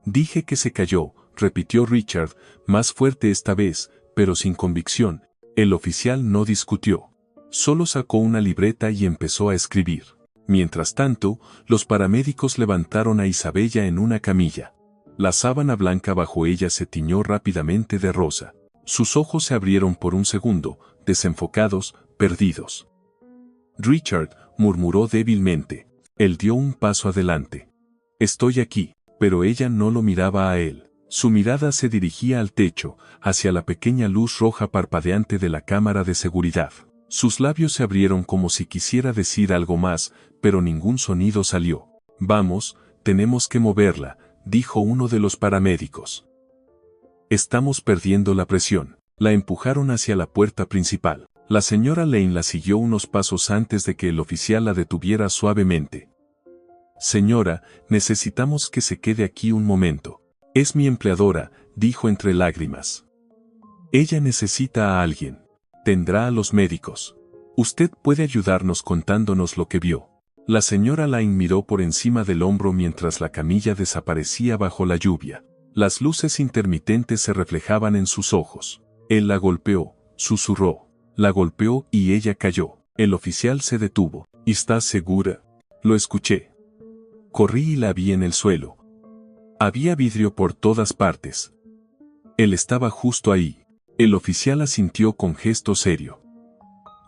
Dije que se cayó, repitió Richard, más fuerte esta vez, pero sin convicción. El oficial no discutió. Solo sacó una libreta y empezó a escribir. Mientras tanto, los paramédicos levantaron a Isabella en una camilla. La sábana blanca bajo ella se tiñó rápidamente de rosa. Sus ojos se abrieron por un segundo, desenfocados, perdidos. Richard, murmuró débilmente. Él dio un paso adelante. Estoy aquí, pero ella no lo miraba a él. Su mirada se dirigía al techo, hacia la pequeña luz roja parpadeante de la cámara de seguridad. Sus labios se abrieron como si quisiera decir algo más, pero ningún sonido salió. Vamos, tenemos que moverla, dijo uno de los paramédicos. Estamos perdiendo la presión. La empujaron hacia la puerta principal. La señora Lane la siguió unos pasos antes de que el oficial la detuviera suavemente. Señora, necesitamos que se quede aquí un momento. Es mi empleadora, dijo entre lágrimas. Ella necesita a alguien. Tendrá a los médicos. Usted puede ayudarnos contándonos lo que vio. La señora Lane miró por encima del hombro mientras la camilla desaparecía bajo la lluvia. Las luces intermitentes se reflejaban en sus ojos. Él la golpeó, susurró. La golpeó y ella cayó. El oficial se detuvo. ¿Estás segura? Lo escuché. Corrí y la vi en el suelo. Había vidrio por todas partes. Él estaba justo ahí. El oficial asintió con gesto serio.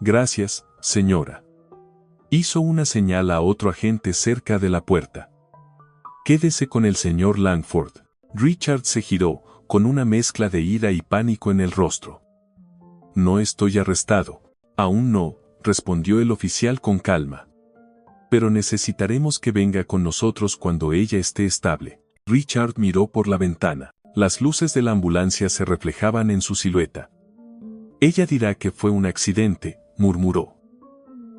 Gracias, señora. Hizo una señal a otro agente cerca de la puerta. Quédese con el señor Langford. Richard se giró, con una mezcla de ira y pánico en el rostro. No estoy arrestado. Aún no, respondió el oficial con calma. Pero necesitaremos que venga con nosotros cuando ella esté estable. Richard miró por la ventana. Las luces de la ambulancia se reflejaban en su silueta. Ella dirá que fue un accidente, murmuró.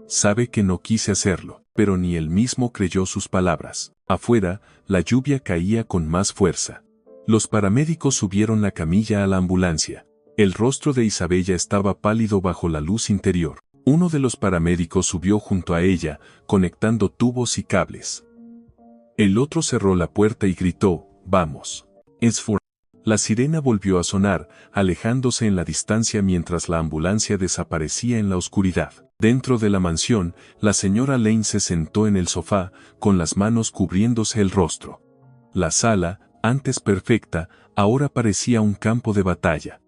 Sabe que no quise hacerlo, pero ni él mismo creyó sus palabras. Afuera, la lluvia caía con más fuerza. Los paramédicos subieron la camilla a la ambulancia. El rostro de Isabella estaba pálido bajo la luz interior. Uno de los paramédicos subió junto a ella, conectando tubos y cables. El otro cerró la puerta y gritó, «Vamos». La sirena volvió a sonar, alejándose en la distancia mientras la ambulancia desaparecía en la oscuridad. Dentro de la mansión, la señora Lane se sentó en el sofá, con las manos cubriéndose el rostro. La sala, antes perfecta, ahora parecía un campo de batalla.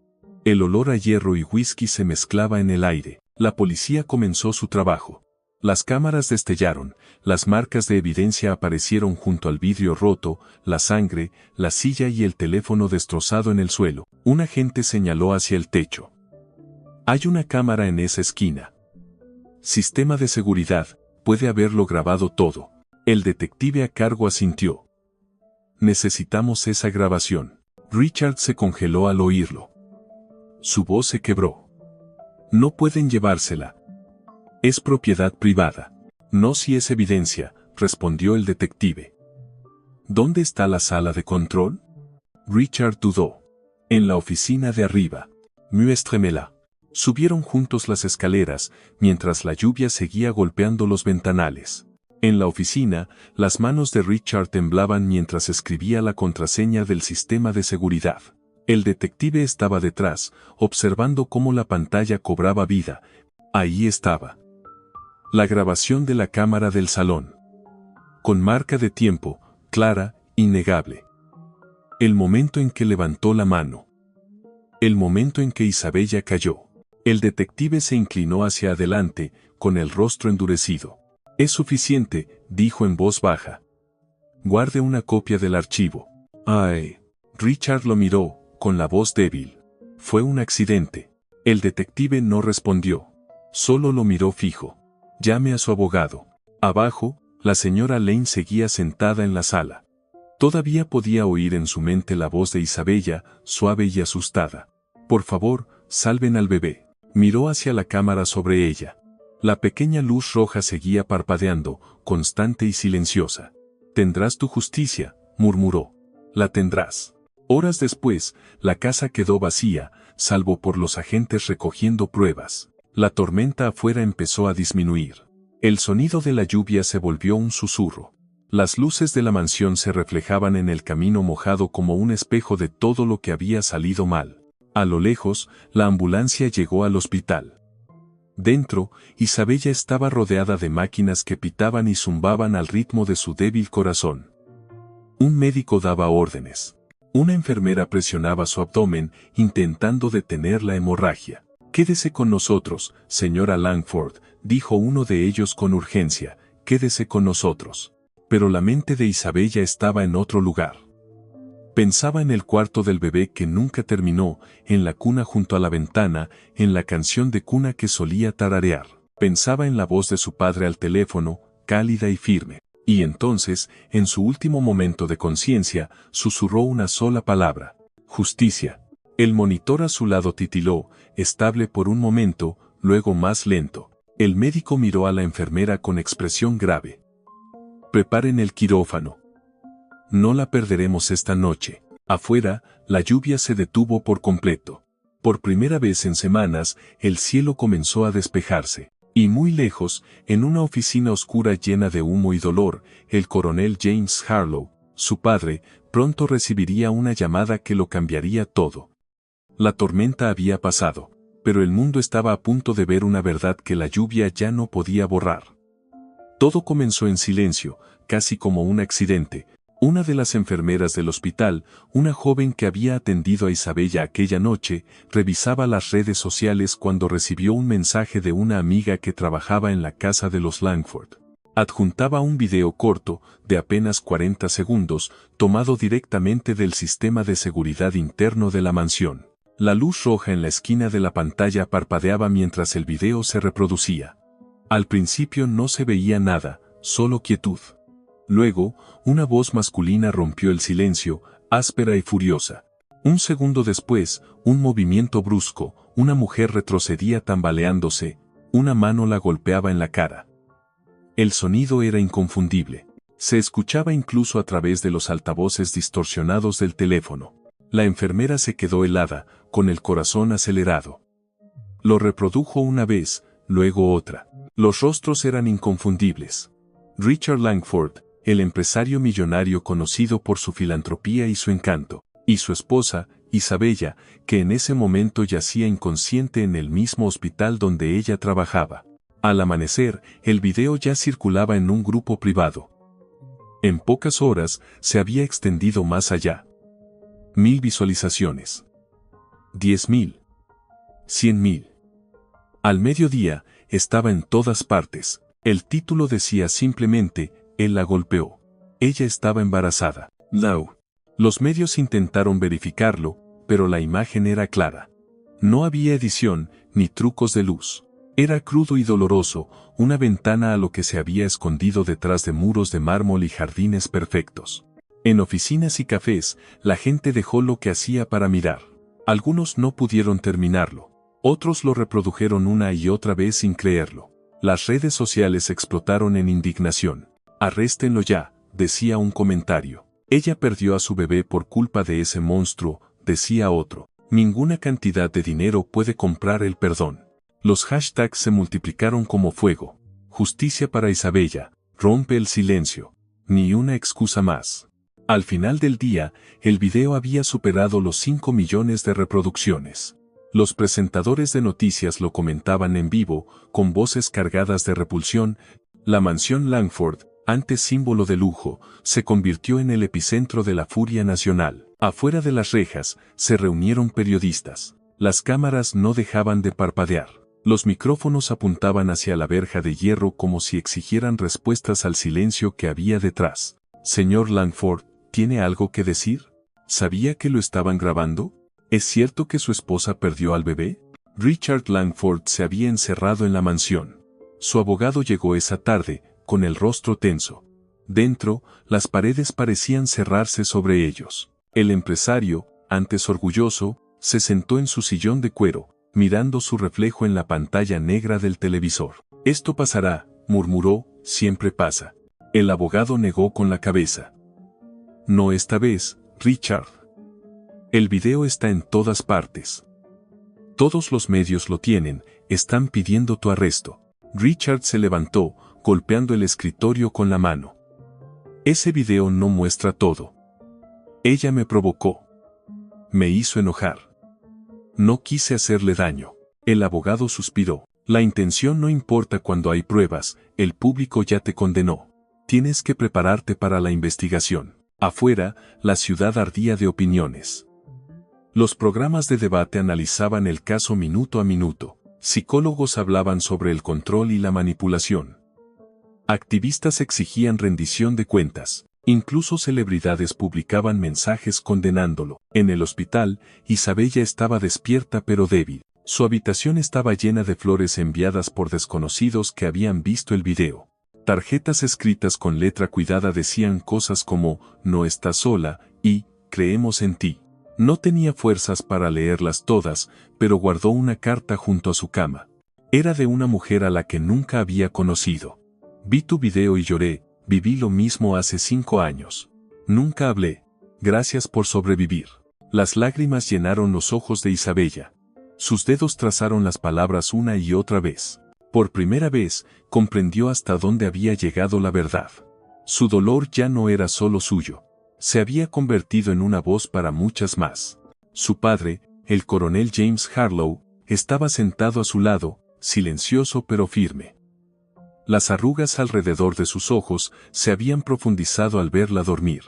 El olor a hierro y whisky se mezclaba en el aire. La policía comenzó su trabajo. Las cámaras destellaron, las marcas de evidencia aparecieron junto al vidrio roto, la sangre, la silla y el teléfono destrozado en el suelo. Un agente señaló hacia el techo. Hay una cámara en esa esquina. Sistema de seguridad, puede haberlo grabado todo. El detective a cargo asintió. Necesitamos esa grabación. Richard se congeló al oírlo. Su voz se quebró. No pueden llevársela. Es propiedad privada. No si es evidencia, respondió el detective. ¿Dónde está la sala de control? Richard dudó. En la oficina de arriba. Muéstremela. Subieron juntos las escaleras, mientras la lluvia seguía golpeando los ventanales. En la oficina, las manos de Richard temblaban mientras escribía la contraseña del sistema de seguridad. El detective estaba detrás, observando cómo la pantalla cobraba vida. Ahí estaba. La grabación de la cámara del salón. Con marca de tiempo, clara, innegable. El momento en que levantó la mano. El momento en que Isabella cayó. El detective se inclinó hacia adelante, con el rostro endurecido. Es suficiente, dijo en voz baja. Guarde una copia del archivo. Ay. Richard lo miró, con la voz débil. Fue un accidente. El detective no respondió. Solo lo miró fijo. Llame a su abogado. Abajo, la señora Lane seguía sentada en la sala. Todavía podía oír en su mente la voz de Isabella, suave y asustada. Por favor, salven al bebé. Miró hacia la cámara sobre ella. La pequeña luz roja seguía parpadeando, constante y silenciosa. Tendrás tu justicia, murmuró. La tendrás. Horas después, la casa quedó vacía, salvo por los agentes recogiendo pruebas. La tormenta afuera empezó a disminuir. El sonido de la lluvia se volvió un susurro. Las luces de la mansión se reflejaban en el camino mojado como un espejo de todo lo que había salido mal. A lo lejos, la ambulancia llegó al hospital. Dentro, Isabella estaba rodeada de máquinas que pitaban y zumbaban al ritmo de su débil corazón. Un médico daba órdenes. Una enfermera presionaba su abdomen, intentando detener la hemorragia. «Quédese con nosotros, señora Langford», dijo uno de ellos con urgencia, «quédese con nosotros». Pero la mente de Isabella estaba en otro lugar. Pensaba en el cuarto del bebé que nunca terminó, en la cuna junto a la ventana, en la canción de cuna que solía tararear. Pensaba en la voz de su padre al teléfono, cálida y firme. Y entonces, en su último momento de conciencia, susurró una sola palabra: justicia. El monitor a su lado titiló, estable por un momento, luego más lento. El médico miró a la enfermera con expresión grave. «Preparen el quirófano. No la perderemos esta noche». Afuera, la lluvia se detuvo por completo. Por primera vez en semanas, el cielo comenzó a despejarse. Y muy lejos, en una oficina oscura llena de humo y dolor, el coronel James Harlow, su padre, pronto recibiría una llamada que lo cambiaría todo. La tormenta había pasado, pero el mundo estaba a punto de ver una verdad que la lluvia ya no podía borrar. Todo comenzó en silencio, casi como un accidente. Una de las enfermeras del hospital, una joven que había atendido a Isabella aquella noche, revisaba las redes sociales cuando recibió un mensaje de una amiga que trabajaba en la casa de los Langford. Adjuntaba un video corto, de apenas 40 segundos, tomado directamente del sistema de seguridad interno de la mansión. La luz roja en la esquina de la pantalla parpadeaba mientras el video se reproducía. Al principio no se veía nada, solo quietud. Luego, una voz masculina rompió el silencio, áspera y furiosa. Un segundo después, un movimiento brusco, una mujer retrocedía tambaleándose, una mano la golpeaba en la cara. El sonido era inconfundible. Se escuchaba incluso a través de los altavoces distorsionados del teléfono. La enfermera se quedó helada, con el corazón acelerado. Lo reprodujo una vez, luego otra. Los rostros eran inconfundibles. Richard Langford, el empresario millonario conocido por su filantropía y su encanto, y su esposa, Isabella, que en ese momento yacía inconsciente en el mismo hospital donde ella trabajaba. Al amanecer, el video ya circulaba en un grupo privado. En pocas horas, se había extendido más allá. 1000 visualizaciones. 10.000. 100.000. Al mediodía, estaba en todas partes. El título decía simplemente: él la golpeó. Ella estaba embarazada. Lau. Los medios intentaron verificarlo, pero la imagen era clara. No había edición, ni trucos de luz. Era crudo y doloroso, una ventana a lo que se había escondido detrás de muros de mármol y jardines perfectos. En oficinas y cafés, la gente dejó lo que hacía para mirar. Algunos no pudieron terminarlo. Otros lo reprodujeron una y otra vez sin creerlo. Las redes sociales explotaron en indignación. «Arréstenlo ya», decía un comentario. «Ella perdió a su bebé por culpa de ese monstruo», decía otro. «Ninguna cantidad de dinero puede comprar el perdón». Los hashtags se multiplicaron como fuego. «Justicia para Isabella», «Rompe el silencio», «Ni una excusa más». Al final del día, el video había superado los 5 millones de reproducciones. Los presentadores de noticias lo comentaban en vivo, con voces cargadas de repulsión. La mansión Langford, antes símbolo de lujo, se convirtió en el epicentro de la furia nacional. Afuera de las rejas, se reunieron periodistas. Las cámaras no dejaban de parpadear. Los micrófonos apuntaban hacia la verja de hierro como si exigieran respuestas al silencio que había detrás. «Señor Langford, ¿tiene algo que decir? ¿Sabía que lo estaban grabando? ¿Es cierto que su esposa perdió al bebé?» Richard Langford se había encerrado en la mansión. Su abogado llegó esa tarde, con el rostro tenso. Dentro, las paredes parecían cerrarse sobre ellos. El empresario, antes orgulloso, se sentó en su sillón de cuero, mirando su reflejo en la pantalla negra del televisor. «Esto pasará», murmuró, «siempre pasa». El abogado negó con la cabeza. «No esta vez», Richard. El video está en todas partes. Todos los medios lo tienen, están pidiendo tu arresto. Richard se levantó, golpeando el escritorio con la mano. Ese video no muestra todo. Ella me provocó. Me hizo enojar. No quise hacerle daño. El abogado suspiró. La intención no importa cuando hay pruebas, el público ya te condenó. Tienes que prepararte para la investigación. Afuera, la ciudad ardía de opiniones. Los programas de debate analizaban el caso minuto a minuto. Psicólogos hablaban sobre el control y la manipulación. Activistas exigían rendición de cuentas. Incluso celebridades publicaban mensajes condenándolo. En el hospital, Isabella estaba despierta pero débil. Su habitación estaba llena de flores enviadas por desconocidos que habían visto el video. Tarjetas escritas con letra cuidada decían cosas como, no estás sola, y, creemos en ti. No tenía fuerzas para leerlas todas, pero guardó una carta junto a su cama. Era de una mujer a la que nunca había conocido. Vi tu video y lloré, viví lo mismo hace 5 años. Nunca hablé. Gracias por sobrevivir. Las lágrimas llenaron los ojos de Isabella. Sus dedos trazaron las palabras una y otra vez. Por primera vez, comprendió hasta dónde había llegado la verdad. Su dolor ya no era solo suyo. Se había convertido en una voz para muchas más. Su padre, el coronel James Harlow, estaba sentado a su lado, silencioso pero firme. Las arrugas alrededor de sus ojos se habían profundizado al verla dormir.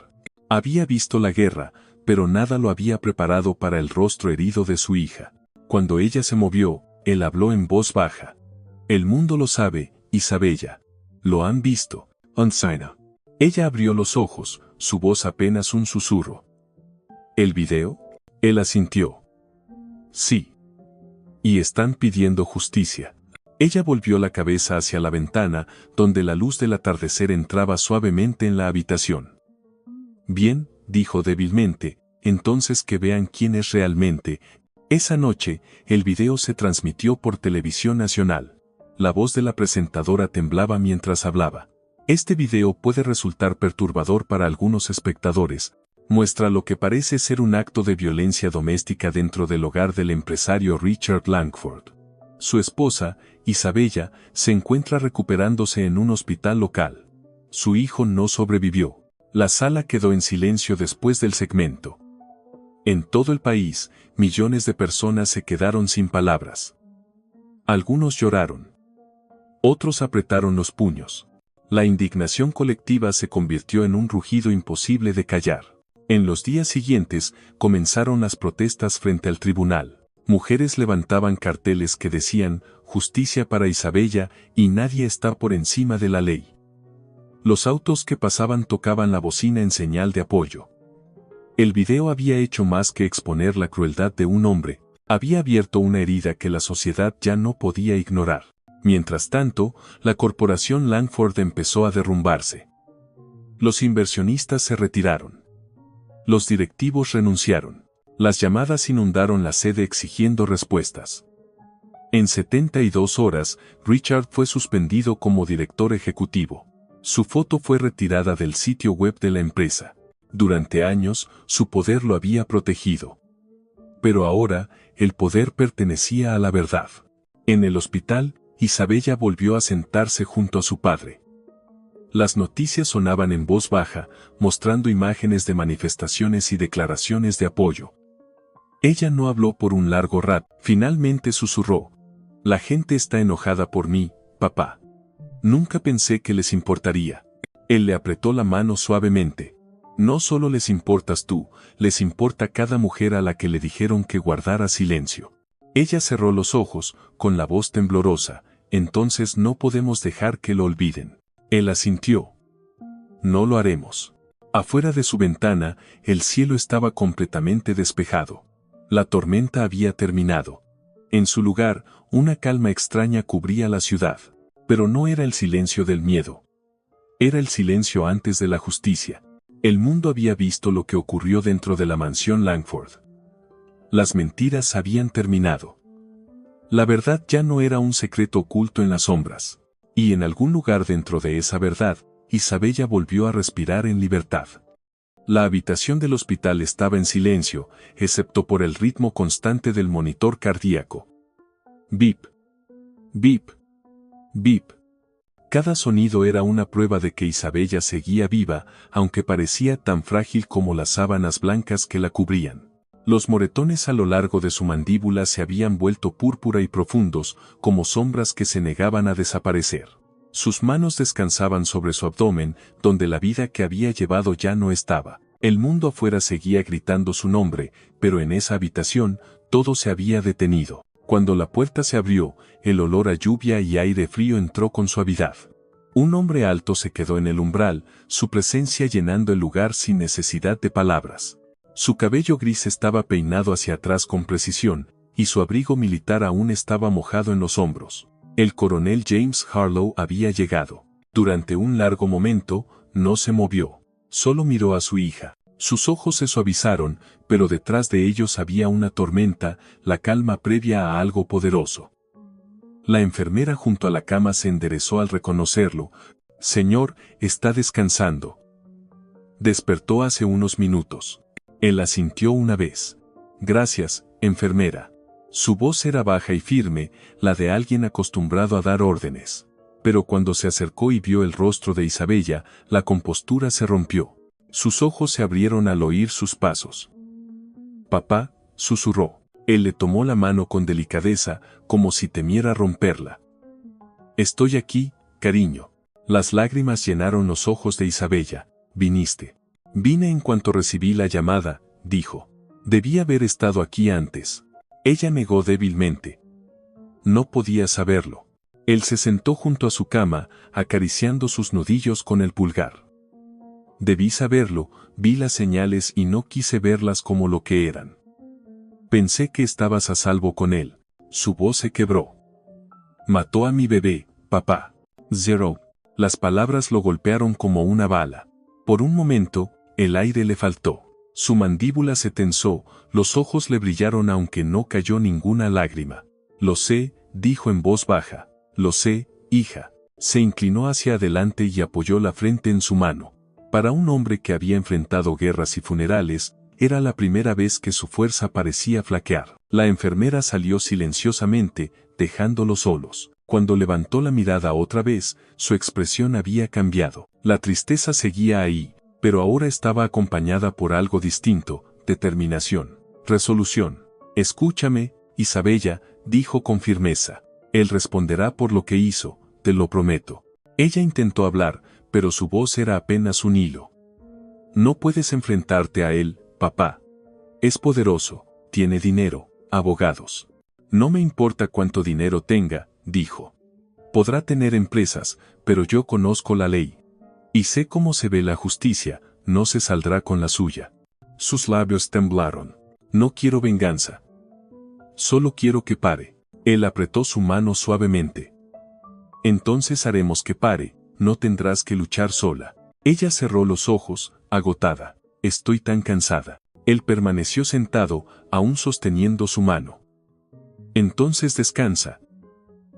Había visto la guerra, pero nada lo había preparado para el rostro herido de su hija. Cuando ella se movió, él habló en voz baja. El mundo lo sabe, Isabella. Lo han visto, Onsaina. Ella abrió los ojos, su voz apenas un susurro. ¿El video? Él asintió. Sí. Y están pidiendo justicia. Ella volvió la cabeza hacia la ventana, donde la luz del atardecer entraba suavemente en la habitación. Bien, dijo débilmente, entonces que vean quién es realmente. Esa noche, el video se transmitió por televisión nacional. La voz de la presentadora temblaba mientras hablaba. Este video puede resultar perturbador para algunos espectadores. Muestra lo que parece ser un acto de violencia doméstica dentro del hogar del empresario Richard Langford. Su esposa, Isabella, se encuentra recuperándose en un hospital local. Su hijo no sobrevivió. La sala quedó en silencio después del segmento. En todo el país, millones de personas se quedaron sin palabras. Algunos lloraron. Otros apretaron los puños. La indignación colectiva se convirtió en un rugido imposible de callar. En los días siguientes, comenzaron las protestas frente al tribunal. Mujeres levantaban carteles que decían, justicia para Isabella, y nadie está por encima de la ley. Los autos que pasaban tocaban la bocina en señal de apoyo. El video había hecho más que exponer la crueldad de un hombre, había abierto una herida que la sociedad ya no podía ignorar. Mientras tanto, la corporación Langford empezó a derrumbarse. Los inversionistas se retiraron. Los directivos renunciaron. Las llamadas inundaron la sede exigiendo respuestas. En 72 horas, Richard fue suspendido como director ejecutivo. Su foto fue retirada del sitio web de la empresa. Durante años, su poder lo había protegido. Pero ahora, el poder pertenecía a la verdad. En el hospital, Isabella volvió a sentarse junto a su padre. Las noticias sonaban en voz baja, mostrando imágenes de manifestaciones y declaraciones de apoyo. Ella no habló por un largo rato, finalmente susurró. La gente está enojada por mí, papá. Nunca pensé que les importaría. Él le apretó la mano suavemente. No solo les importas tú, les importa cada mujer a la que le dijeron que guardara silencio. Ella cerró los ojos, con la voz temblorosa, entonces no podemos dejar que lo olviden. Él asintió. No lo haremos. Afuera de su ventana, el cielo estaba completamente despejado. La tormenta había terminado. En su lugar, una calma extraña cubría la ciudad. Pero no era el silencio del miedo. Era el silencio antes de la justicia. El mundo había visto lo que ocurrió dentro de la mansión Langford. Las mentiras habían terminado. La verdad ya no era un secreto oculto en las sombras. Y en algún lugar dentro de esa verdad, Isabella volvió a respirar en libertad. La habitación del hospital estaba en silencio, excepto por el ritmo constante del monitor cardíaco. Bip, bip, bip. Cada sonido era una prueba de que Isabella seguía viva, aunque parecía tan frágil como las sábanas blancas que la cubrían. Los moretones a lo largo de su mandíbula se habían vuelto púrpura y profundos, como sombras que se negaban a desaparecer. Sus manos descansaban sobre su abdomen, donde la vida que había llevado ya no estaba. El mundo afuera seguía gritando su nombre, pero en esa habitación, todo se había detenido. Cuando la puerta se abrió, el olor a lluvia y aire frío entró con suavidad. Un hombre alto se quedó en el umbral, su presencia llenando el lugar sin necesidad de palabras. Su cabello gris estaba peinado hacia atrás con precisión, y su abrigo militar aún estaba mojado en los hombros. El coronel James Harlow había llegado. Durante un largo momento, no se movió. Solo miró a su hija. Sus ojos se suavizaron, pero detrás de ellos había una tormenta, la calma previa a algo poderoso. La enfermera junto a la cama se enderezó al reconocerlo. «Señor, está descansando». Despertó hace unos minutos. Él asintió una vez. «Gracias, enfermera». Su voz era baja y firme, la de alguien acostumbrado a dar órdenes. Pero cuando se acercó y vio el rostro de Isabella, la compostura se rompió. Sus ojos se abrieron al oír sus pasos. «Papá», susurró. Él le tomó la mano con delicadeza, como si temiera romperla. «Estoy aquí, cariño». Las lágrimas llenaron los ojos de Isabella. «Viniste». «Vine en cuanto recibí la llamada», dijo. «Debí haber estado aquí antes». Ella negó débilmente. No podía saberlo. Él se sentó junto a su cama, acariciando sus nudillos con el pulgar. «Debí saberlo, vi las señales y no quise verlas como lo que eran. Pensé que estabas a salvo con él». Su voz se quebró. «Mató a mi bebé, papá». «Zero». Las palabras lo golpearon como una bala. Por un momento, el aire le faltó. Su mandíbula se tensó, los ojos le brillaron aunque no cayó ninguna lágrima. «Lo sé», dijo en voz baja. «Lo sé, hija». Se inclinó hacia adelante y apoyó la frente en su mano. Para un hombre que había enfrentado guerras y funerales, era la primera vez que su fuerza parecía flaquear. La enfermera salió silenciosamente, dejándolos solos. Cuando levantó la mirada otra vez, su expresión había cambiado. La tristeza seguía ahí, pero ahora estaba acompañada por algo distinto: determinación, resolución. «Escúchame, Isabella», dijo con firmeza. «Él responderá por lo que hizo, te lo prometo». Ella intentó hablar, pero su voz era apenas un hilo. «No puedes enfrentarte a él, papá. Es poderoso, tiene dinero, abogados». «No me importa cuánto dinero tenga», dijo. «Podrá tener empresas, pero yo conozco la ley. Y sé cómo se ve la justicia, no se saldrá con la suya». Sus labios temblaron. «No quiero venganza. Solo quiero que pare». Él apretó su mano suavemente. «Entonces haremos que pare, no tendrás que luchar sola». Ella cerró los ojos, agotada. «Estoy tan cansada». Él permaneció sentado, aún sosteniendo su mano. «Entonces descansa.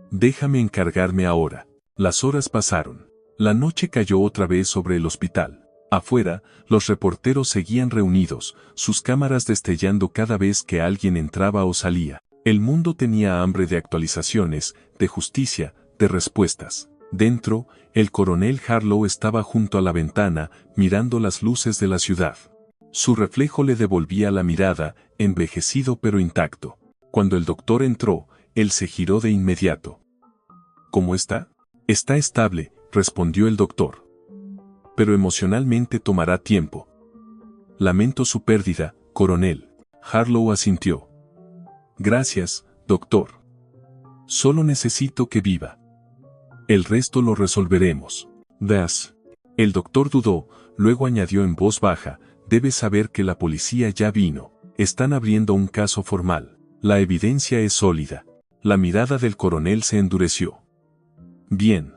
Déjame encargarme ahora». Las horas pasaron. La noche cayó otra vez sobre el hospital. Afuera, los reporteros seguían reunidos, sus cámaras destellando cada vez que alguien entraba o salía. El mundo tenía hambre de actualizaciones, de justicia, de respuestas. Dentro, el coronel Harlow estaba junto a la ventana, mirando las luces de la ciudad. Su reflejo le devolvía la mirada, envejecido pero intacto. Cuando el doctor entró, él se giró de inmediato. «¿Cómo está?» «Está estable», respondió el doctor. «Pero emocionalmente tomará tiempo». «Lamento su pérdida, coronel». Harlow asintió. «Gracias, doctor. Solo necesito que viva. El resto lo resolveremos». «Das». El doctor dudó, luego añadió en voz baja: «Debes saber que la policía ya vino. Están abriendo un caso formal. La evidencia es sólida». La mirada del coronel se endureció. «Bien.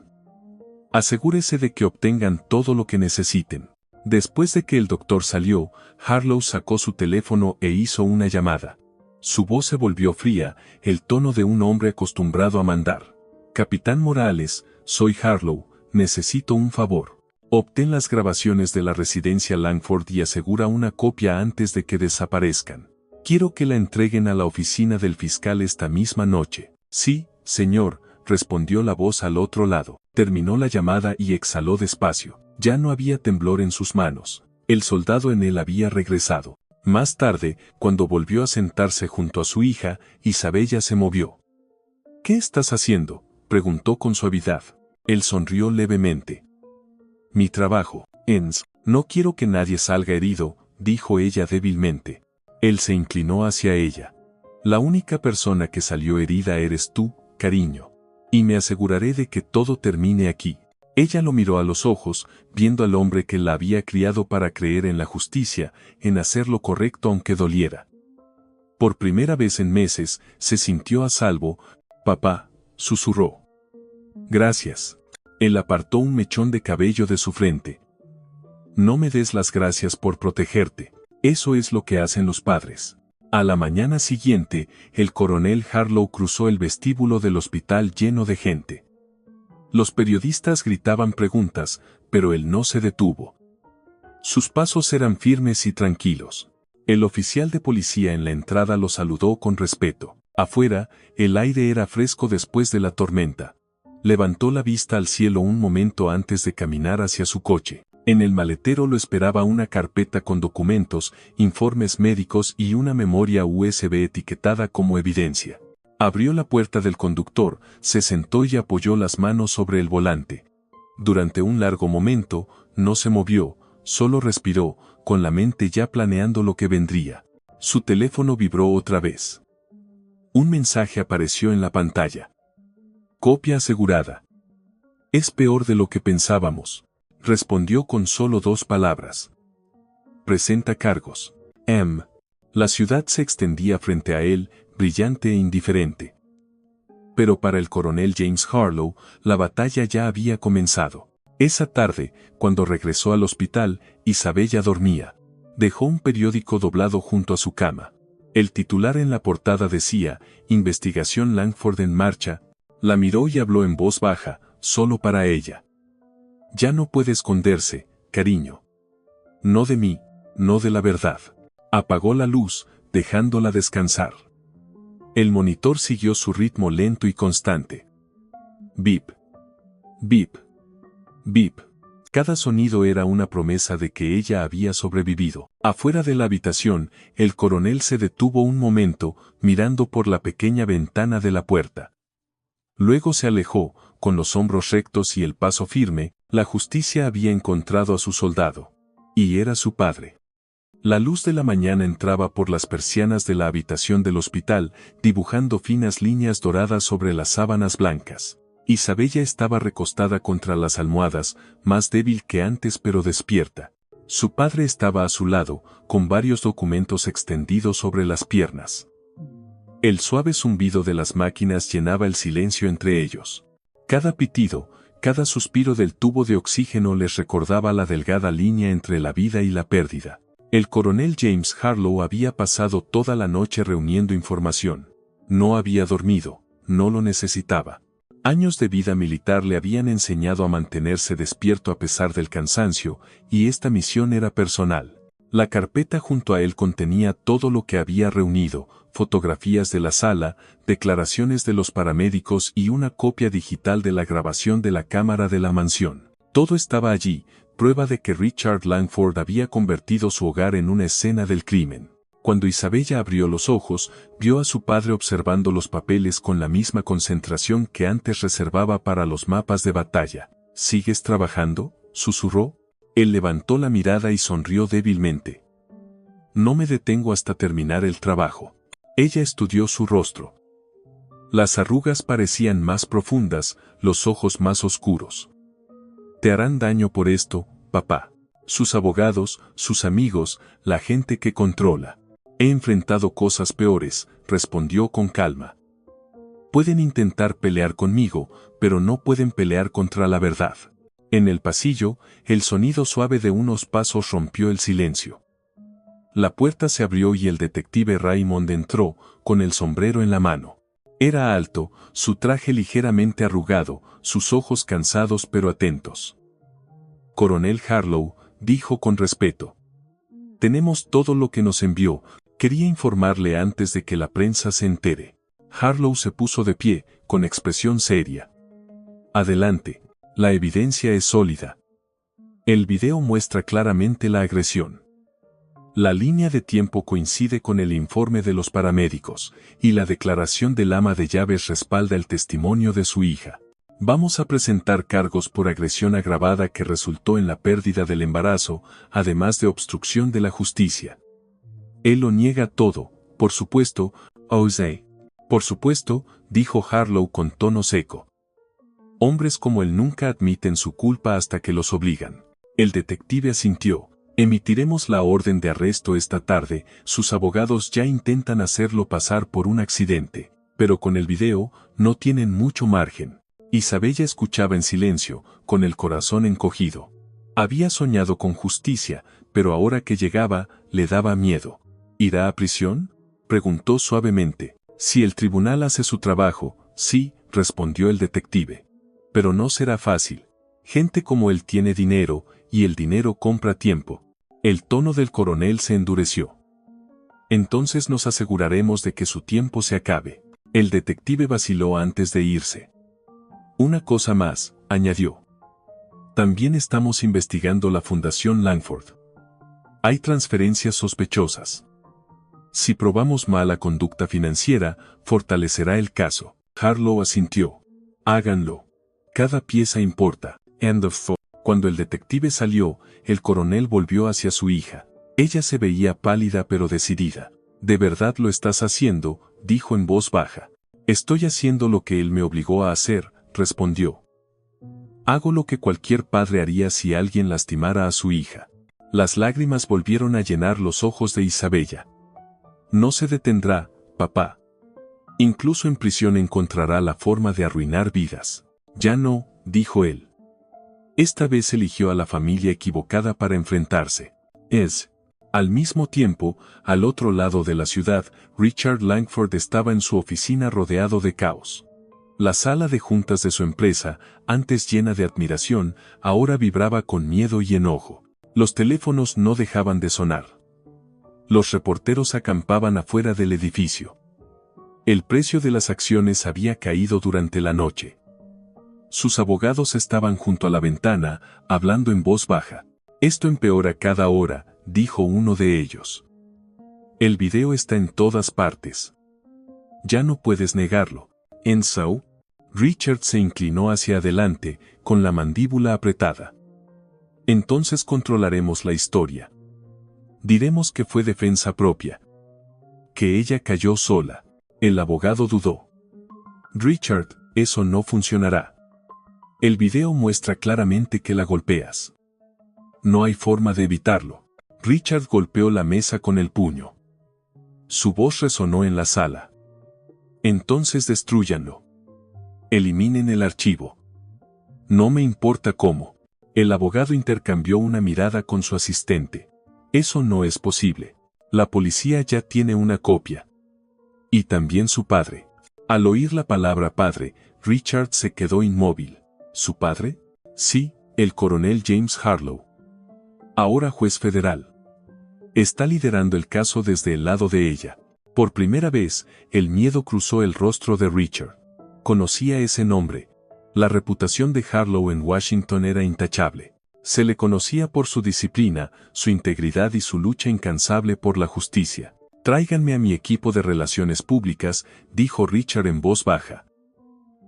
Asegúrese de que obtengan todo lo que necesiten». Después de que el doctor salió, Harlow sacó su teléfono e hizo una llamada. Su voz se volvió fría, el tono de un hombre acostumbrado a mandar. «Capitán Morales, soy Harlow, necesito un favor». Obtén las grabaciones de la residencia Langford y asegura una copia antes de que desaparezcan. Quiero que la entreguen a la oficina del fiscal esta misma noche. Sí, señor, respondió la voz al otro lado. Terminó la llamada y exhaló despacio. Ya no había temblor en sus manos. El soldado en él había regresado. Más tarde, cuando volvió a sentarse junto a su hija, Isabella se movió. ¿Qué estás haciendo?, preguntó con suavidad. Él sonrió levemente. Mi trabajo, Ens. No quiero que nadie salga herido, dijo ella débilmente. Él se inclinó hacia ella. La única persona que salió herida eres tú, cariño. Y me aseguraré de que todo termine aquí. Ella lo miró a los ojos, viendo al hombre que la había criado para creer en la justicia, en hacer lo correcto aunque doliera. Por primera vez en meses, se sintió a salvo. Papá, susurró. Gracias. Él apartó un mechón de cabello de su frente. No me des las gracias por protegerte. Eso es lo que hacen los padres. A la mañana siguiente, el coronel Harlow cruzó el vestíbulo del hospital lleno de gente. Los periodistas gritaban preguntas, pero él no se detuvo. Sus pasos eran firmes y tranquilos. El oficial de policía en la entrada lo saludó con respeto. Afuera, el aire era fresco después de la tormenta. Levantó la vista al cielo un momento antes de caminar hacia su coche. En el maletero lo esperaba una carpeta con documentos, informes médicos y una memoria USB etiquetada como evidencia. Abrió la puerta del conductor, se sentó y apoyó las manos sobre el volante. Durante un largo momento, no se movió, solo respiró, con la mente ya planeando lo que vendría. Su teléfono vibró otra vez. Un mensaje apareció en la pantalla. Copia asegurada. Es peor de lo que pensábamos, respondió con solo 2 palabras. Presenta cargos. La ciudad se extendía frente a él, brillante e indiferente. Pero para el coronel James Harlow, la batalla ya había comenzado. Esa tarde, cuando regresó al hospital, Isabella dormía. Dejó un periódico doblado junto a su cama. El titular en la portada decía, Investigación Langford en marcha. La miró y habló en voz baja, solo para ella. Ya no puede esconderse, cariño. No de mí, no de la verdad. Apagó la luz, dejándola descansar. El monitor siguió su ritmo lento y constante. Bip. Bip. Bip. Cada sonido era una promesa de que ella había sobrevivido. Afuera de la habitación, el coronel se detuvo un momento, mirando por la pequeña ventana de la puerta. Luego se alejó, con los hombros rectos y el paso firme. La justicia había encontrado a su soldado. Y era su padre. La luz de la mañana entraba por las persianas de la habitación del hospital, dibujando finas líneas doradas sobre las sábanas blancas. Isabella estaba recostada contra las almohadas, más débil que antes pero despierta. Su padre estaba a su lado, con varios documentos extendidos sobre las piernas. El suave zumbido de las máquinas llenaba el silencio entre ellos. Cada pitido, cada suspiro del tubo de oxígeno les recordaba la delgada línea entre la vida y la pérdida. El coronel James Harlow había pasado toda la noche reuniendo información. No había dormido, no lo necesitaba. Años de vida militar le habían enseñado a mantenerse despierto a pesar del cansancio, y esta misión era personal. La carpeta junto a él contenía todo lo que había reunido, fotografías de la sala, declaraciones de los paramédicos y una copia digital de la grabación de la cámara de la mansión. Todo estaba allí, prueba de que Richard Langford había convertido su hogar en una escena del crimen. Cuando Isabella abrió los ojos, vio a su padre observando los papeles con la misma concentración que antes reservaba para los mapas de batalla. ¿Sigues trabajando?, susurró. Él levantó la mirada y sonrió débilmente. No me detengo hasta terminar el trabajo. Ella estudió su rostro. Las arrugas parecían más profundas, los ojos más oscuros. Te harán daño por esto, papá. Sus abogados, sus amigos, la gente que controla. He enfrentado cosas peores, respondió con calma. Pueden intentar pelear conmigo, pero no pueden pelear contra la verdad. En el pasillo, el sonido suave de unos pasos rompió el silencio. La puerta se abrió y el detective Raymond entró, con el sombrero en la mano. Era alto, su traje ligeramente arrugado, sus ojos cansados pero atentos. Coronel Harlow, dijo con respeto. Tenemos todo lo que nos envió, quería informarle antes de que la prensa se entere. Harlow se puso de pie, con expresión seria. Adelante, la evidencia es sólida. El video muestra claramente la agresión. La línea de tiempo coincide con el informe de los paramédicos, y la declaración del ama de llaves respalda el testimonio de su hija. Vamos a presentar cargos por agresión agravada que resultó en la pérdida del embarazo, además de obstrucción de la justicia. Él lo niega todo, por supuesto, Jose. Por supuesto, dijo Harlow con tono seco. Hombres como él nunca admiten su culpa hasta que los obligan. El detective asintió. Emitiremos la orden de arresto esta tarde, sus abogados ya intentan hacerlo pasar por un accidente, pero con el video, no tienen mucho margen. Isabella escuchaba en silencio, con el corazón encogido. Había soñado con justicia, pero ahora que llegaba, le daba miedo. ¿Irá a prisión?, preguntó suavemente. Si el tribunal hace su trabajo, sí, respondió el detective. Pero no será fácil. Gente como él tiene dinero, y el dinero compra tiempo. El tono del coronel se endureció. Entonces nos aseguraremos de que su tiempo se acabe. El detective vaciló antes de irse. Una cosa más, añadió. También estamos investigando la Fundación Langford. Hay transferencias sospechosas. Si probamos mala conducta financiera, fortalecerá el caso. Harlow asintió. Háganlo. Cada pieza importa. End of thought. Cuando el detective salió, el coronel volvió hacia su hija. Ella se veía pálida pero decidida. ¿De verdad lo estás haciendo?, dijo en voz baja. Estoy haciendo lo que él me obligó a hacer, respondió. Hago lo que cualquier padre haría si alguien lastimara a su hija. Las lágrimas volvieron a llenar los ojos de Isabella. No se detendrá, papá. Incluso en prisión encontrará la forma de arruinar vidas. Ya no, dijo él. Esta vez eligió a la familia equivocada para enfrentarse. Al mismo tiempo, al otro lado de la ciudad, Richard Langford estaba en su oficina rodeado de caos. La sala de juntas de su empresa, antes llena de admiración, ahora vibraba con miedo y enojo. Los teléfonos no dejaban de sonar. Los reporteros acampaban afuera del edificio. El precio de las acciones había caído durante la noche. Sus abogados estaban junto a la ventana, hablando en voz baja. Esto empeora cada hora, dijo uno de ellos. El video está en todas partes. Ya no puedes negarlo. Enzo. Richard se inclinó hacia adelante, con la mandíbula apretada. Entonces controlaremos la historia. Diremos que fue defensa propia. Que ella cayó sola. El abogado dudó. Richard, eso no funcionará. El video muestra claramente que la golpeas. No hay forma de evitarlo. Richard golpeó la mesa con el puño. Su voz resonó en la sala. Entonces destrúyanlo. Eliminen el archivo. No me importa cómo. El abogado intercambió una mirada con su asistente. Eso no es posible. La policía ya tiene una copia. Y también su padre. Al oír la palabra padre, Richard se quedó inmóvil. ¿Su padre? Sí, el coronel James Harlow. Ahora juez federal. Está liderando el caso desde el lado de ella. Por primera vez, el miedo cruzó el rostro de Richard. Conocía ese nombre. La reputación de Harlow en Washington era intachable. Se le conocía por su disciplina, su integridad y su lucha incansable por la justicia. Tráiganme a mi equipo de relaciones públicas, dijo Richard en voz baja.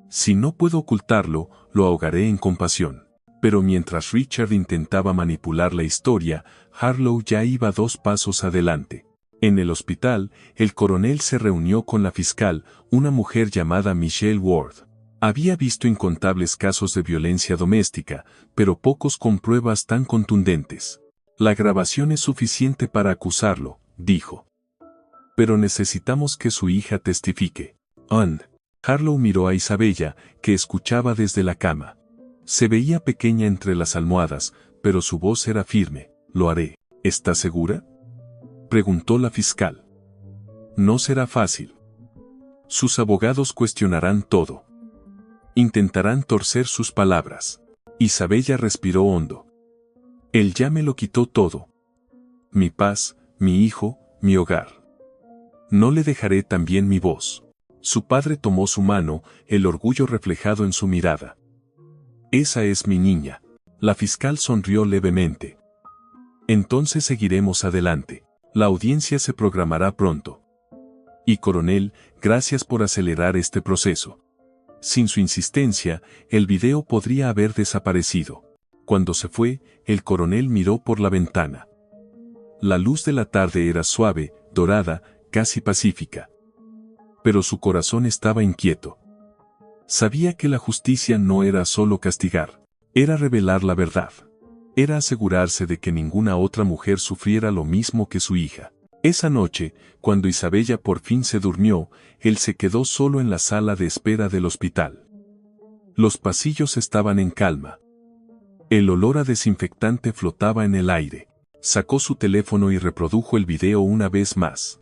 Si no puedo ocultarlo, lo ahogaré en compasión. Pero mientras Richard intentaba manipular la historia, Harlow ya iba 2 pasos adelante. En el hospital, el coronel se reunió con la fiscal, una mujer llamada Michelle Ward. Había visto incontables casos de violencia doméstica, pero pocos con pruebas tan contundentes. La grabación es suficiente para acusarlo, dijo. Pero necesitamos que su hija testifique. Harlow miró a Isabella, que escuchaba desde la cama. Se veía pequeña entre las almohadas, pero su voz era firme. Lo haré. ¿Estás segura?, preguntó la fiscal. No será fácil. Sus abogados cuestionarán todo. Intentarán torcer sus palabras. Isabella respiró hondo. Él ya me lo quitó todo. Mi paz, mi hijo, mi hogar. No le dejaré también mi voz. Su padre tomó su mano, el orgullo reflejado en su mirada. Esa es mi niña. La fiscal sonrió levemente. Entonces seguiremos adelante. La audiencia se programará pronto. Y coronel, gracias por acelerar este proceso. Sin su insistencia, el video podría haber desaparecido. Cuando se fue, el coronel miró por la ventana. La luz de la tarde era suave, dorada, casi pacífica. Pero su corazón estaba inquieto. Sabía que la justicia no era solo castigar, era revelar la verdad. Era asegurarse de que ninguna otra mujer sufriera lo mismo que su hija. Esa noche, cuando Isabella por fin se durmió, él se quedó solo en la sala de espera del hospital. Los pasillos estaban en calma. El olor a desinfectante flotaba en el aire. Sacó su teléfono y reprodujo el video una vez más.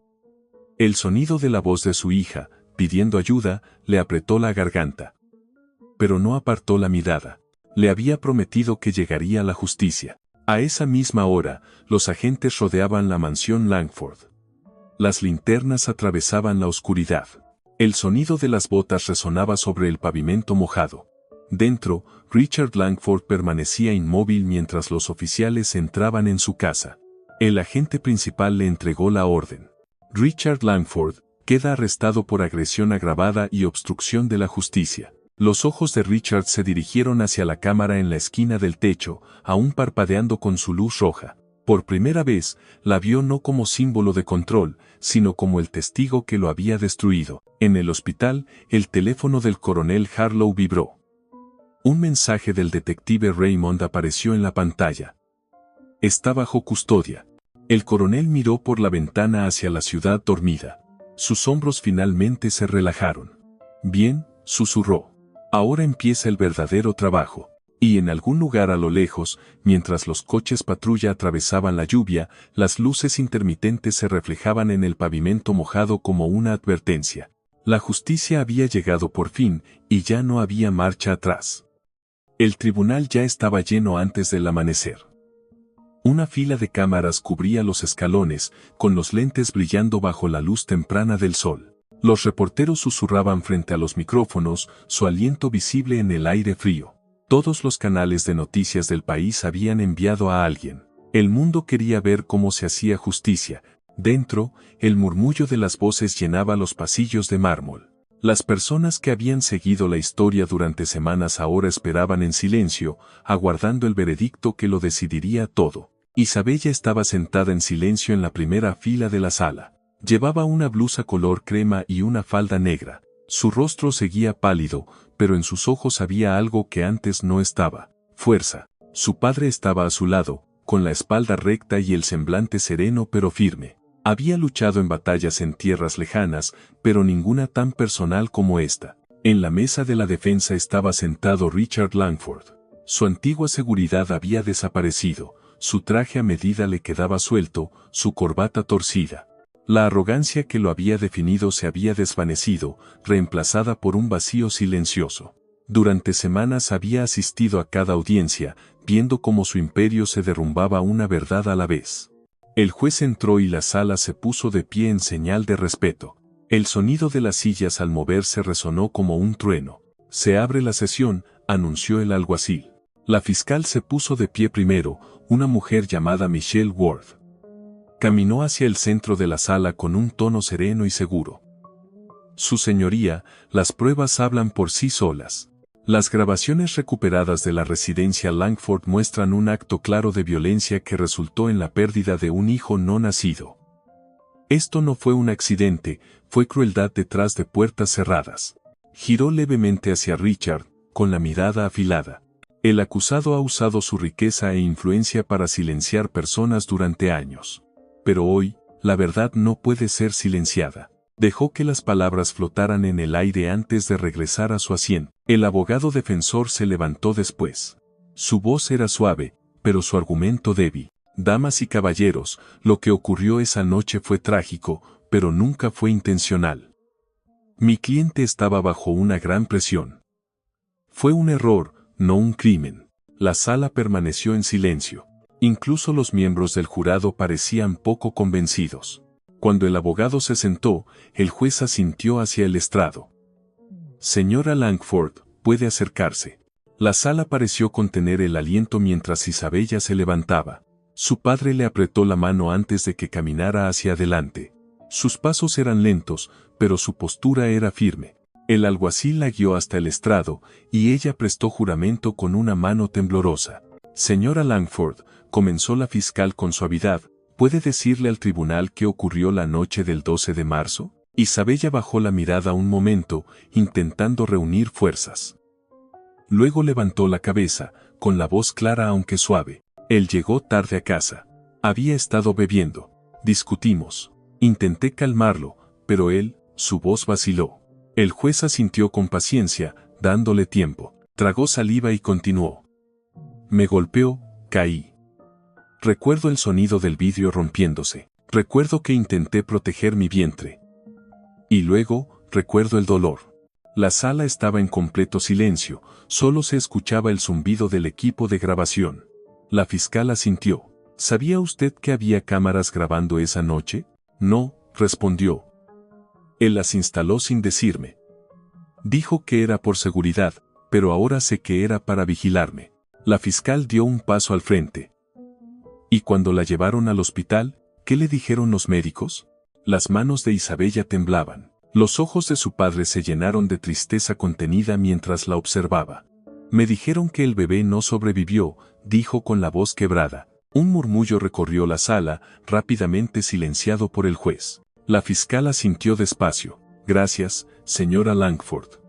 El sonido de la voz de su hija, pidiendo ayuda, le apretó la garganta. Pero no apartó la mirada. Le había prometido que llegaría la justicia. A esa misma hora, los agentes rodeaban la mansión Langford. Las linternas atravesaban la oscuridad. El sonido de las botas resonaba sobre el pavimento mojado. Dentro, Richard Langford permanecía inmóvil mientras los oficiales entraban en su casa. El agente principal le entregó la orden. Richard Langford queda arrestado por agresión agravada y obstrucción de la justicia. Los ojos de Richard se dirigieron hacia la cámara en la esquina del techo, aún parpadeando con su luz roja. Por primera vez, la vio no como símbolo de control, sino como el testigo que lo había destruido. En el hospital, el teléfono del coronel Harlow vibró. Un mensaje del detective Raymond apareció en la pantalla. Está bajo custodia. El coronel miró por la ventana hacia la ciudad dormida. Sus hombros finalmente se relajaron. Bien, susurró. Ahora empieza el verdadero trabajo. Y en algún lugar a lo lejos, mientras los coches patrulla atravesaban la lluvia, las luces intermitentes se reflejaban en el pavimento mojado como una advertencia. La justicia había llegado por fin, y ya no había marcha atrás. El tribunal ya estaba lleno antes del amanecer. Una fila de cámaras cubría los escalones, con los lentes brillando bajo la luz temprana del sol. Los reporteros susurraban frente a los micrófonos, su aliento visible en el aire frío. Todos los canales de noticias del país habían enviado a alguien. El mundo quería ver cómo se hacía justicia. Dentro, el murmullo de las voces llenaba los pasillos de mármol. Las personas que habían seguido la historia durante semanas ahora esperaban en silencio, aguardando el veredicto que lo decidiría todo. Isabella estaba sentada en silencio en la primera fila de la sala. Llevaba una blusa color crema y una falda negra. Su rostro seguía pálido, pero en sus ojos había algo que antes no estaba: fuerza. Su padre estaba a su lado, con la espalda recta y el semblante sereno pero firme. Había luchado en batallas en tierras lejanas, pero ninguna tan personal como esta. En la mesa de la defensa estaba sentado Richard Langford. Su antigua seguridad había desaparecido, su traje a medida le quedaba suelto, su corbata torcida. La arrogancia que lo había definido se había desvanecido, reemplazada por un vacío silencioso. Durante semanas había asistido a cada audiencia, viendo cómo su imperio se derrumbaba una verdad a la vez. El juez entró y la sala se puso de pie en señal de respeto. El sonido de las sillas al moverse resonó como un trueno. Se abre la sesión, anunció el alguacil. La fiscal se puso de pie primero, una mujer llamada Michelle Ward. Caminó hacia el centro de la sala con un tono sereno y seguro. Su señoría, las pruebas hablan por sí solas. Las grabaciones recuperadas de la residencia Langford muestran un acto claro de violencia que resultó en la pérdida de un hijo no nacido. Esto no fue un accidente, fue crueldad detrás de puertas cerradas. Giró levemente hacia Richard, con la mirada afilada. El acusado ha usado su riqueza e influencia para silenciar personas durante años. Pero hoy, la verdad no puede ser silenciada. Dejó que las palabras flotaran en el aire antes de regresar a su asiento. El abogado defensor se levantó después. Su voz era suave, pero su argumento débil. Damas y caballeros, lo que ocurrió esa noche fue trágico, pero nunca fue intencional. Mi cliente estaba bajo una gran presión. Fue un error, no un crimen. La sala permaneció en silencio. Incluso los miembros del jurado parecían poco convencidos. Cuando el abogado se sentó, el juez asintió hacia el estrado. Señora Langford, puede acercarse. La sala pareció contener el aliento mientras Isabella se levantaba. Su padre le apretó la mano antes de que caminara hacia adelante. Sus pasos eran lentos, pero su postura era firme. El alguacil la guió hasta el estrado, y ella prestó juramento con una mano temblorosa. Señora Langford, comenzó la fiscal con suavidad, ¿puede decirle al tribunal qué ocurrió la noche del 12 de marzo? Isabella bajó la mirada un momento, intentando reunir fuerzas. Luego levantó la cabeza, con la voz clara aunque suave. Él llegó tarde a casa. Había estado bebiendo. Discutimos. Intenté calmarlo, pero su voz vaciló. El juez asintió con paciencia, dándole tiempo. Tragó saliva y continuó. Me golpeó, caí. Recuerdo el sonido del vidrio rompiéndose. Recuerdo que intenté proteger mi vientre. Y luego, recuerdo el dolor. La sala estaba en completo silencio, solo se escuchaba el zumbido del equipo de grabación. La fiscal asintió. ¿Sabía usted que había cámaras grabando esa noche? No, respondió. Él las instaló sin decirme. Dijo que era por seguridad, pero ahora sé que era para vigilarme. La fiscal dio un paso al frente. ¿Y cuando la llevaron al hospital, qué le dijeron los médicos? Las manos de Isabella temblaban. Los ojos de su padre se llenaron de tristeza contenida mientras la observaba. Me dijeron que el bebé no sobrevivió, dijo con la voz quebrada. Un murmullo recorrió la sala, rápidamente silenciado por el juez. La fiscal asintió despacio. Gracias, señora Langford.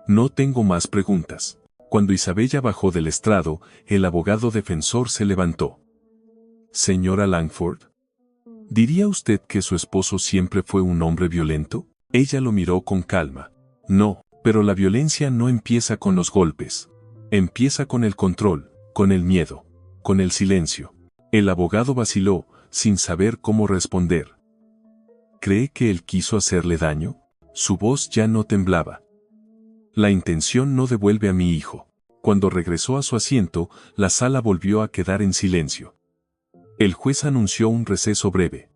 No tengo más preguntas. Cuando Isabella bajó del estrado, el abogado defensor se levantó. Señora Langford, ¿diría usted que su esposo siempre fue un hombre violento? Ella lo miró con calma. No, pero la violencia no empieza con los golpes. Empieza con el control, con el miedo, con el silencio. El abogado vaciló, sin saber cómo responder. ¿Cree que él quiso hacerle daño? Su voz ya no temblaba. La intención no devuelve a mi hijo. Cuando regresó a su asiento, la sala volvió a quedar en silencio. El juez anunció un receso breve.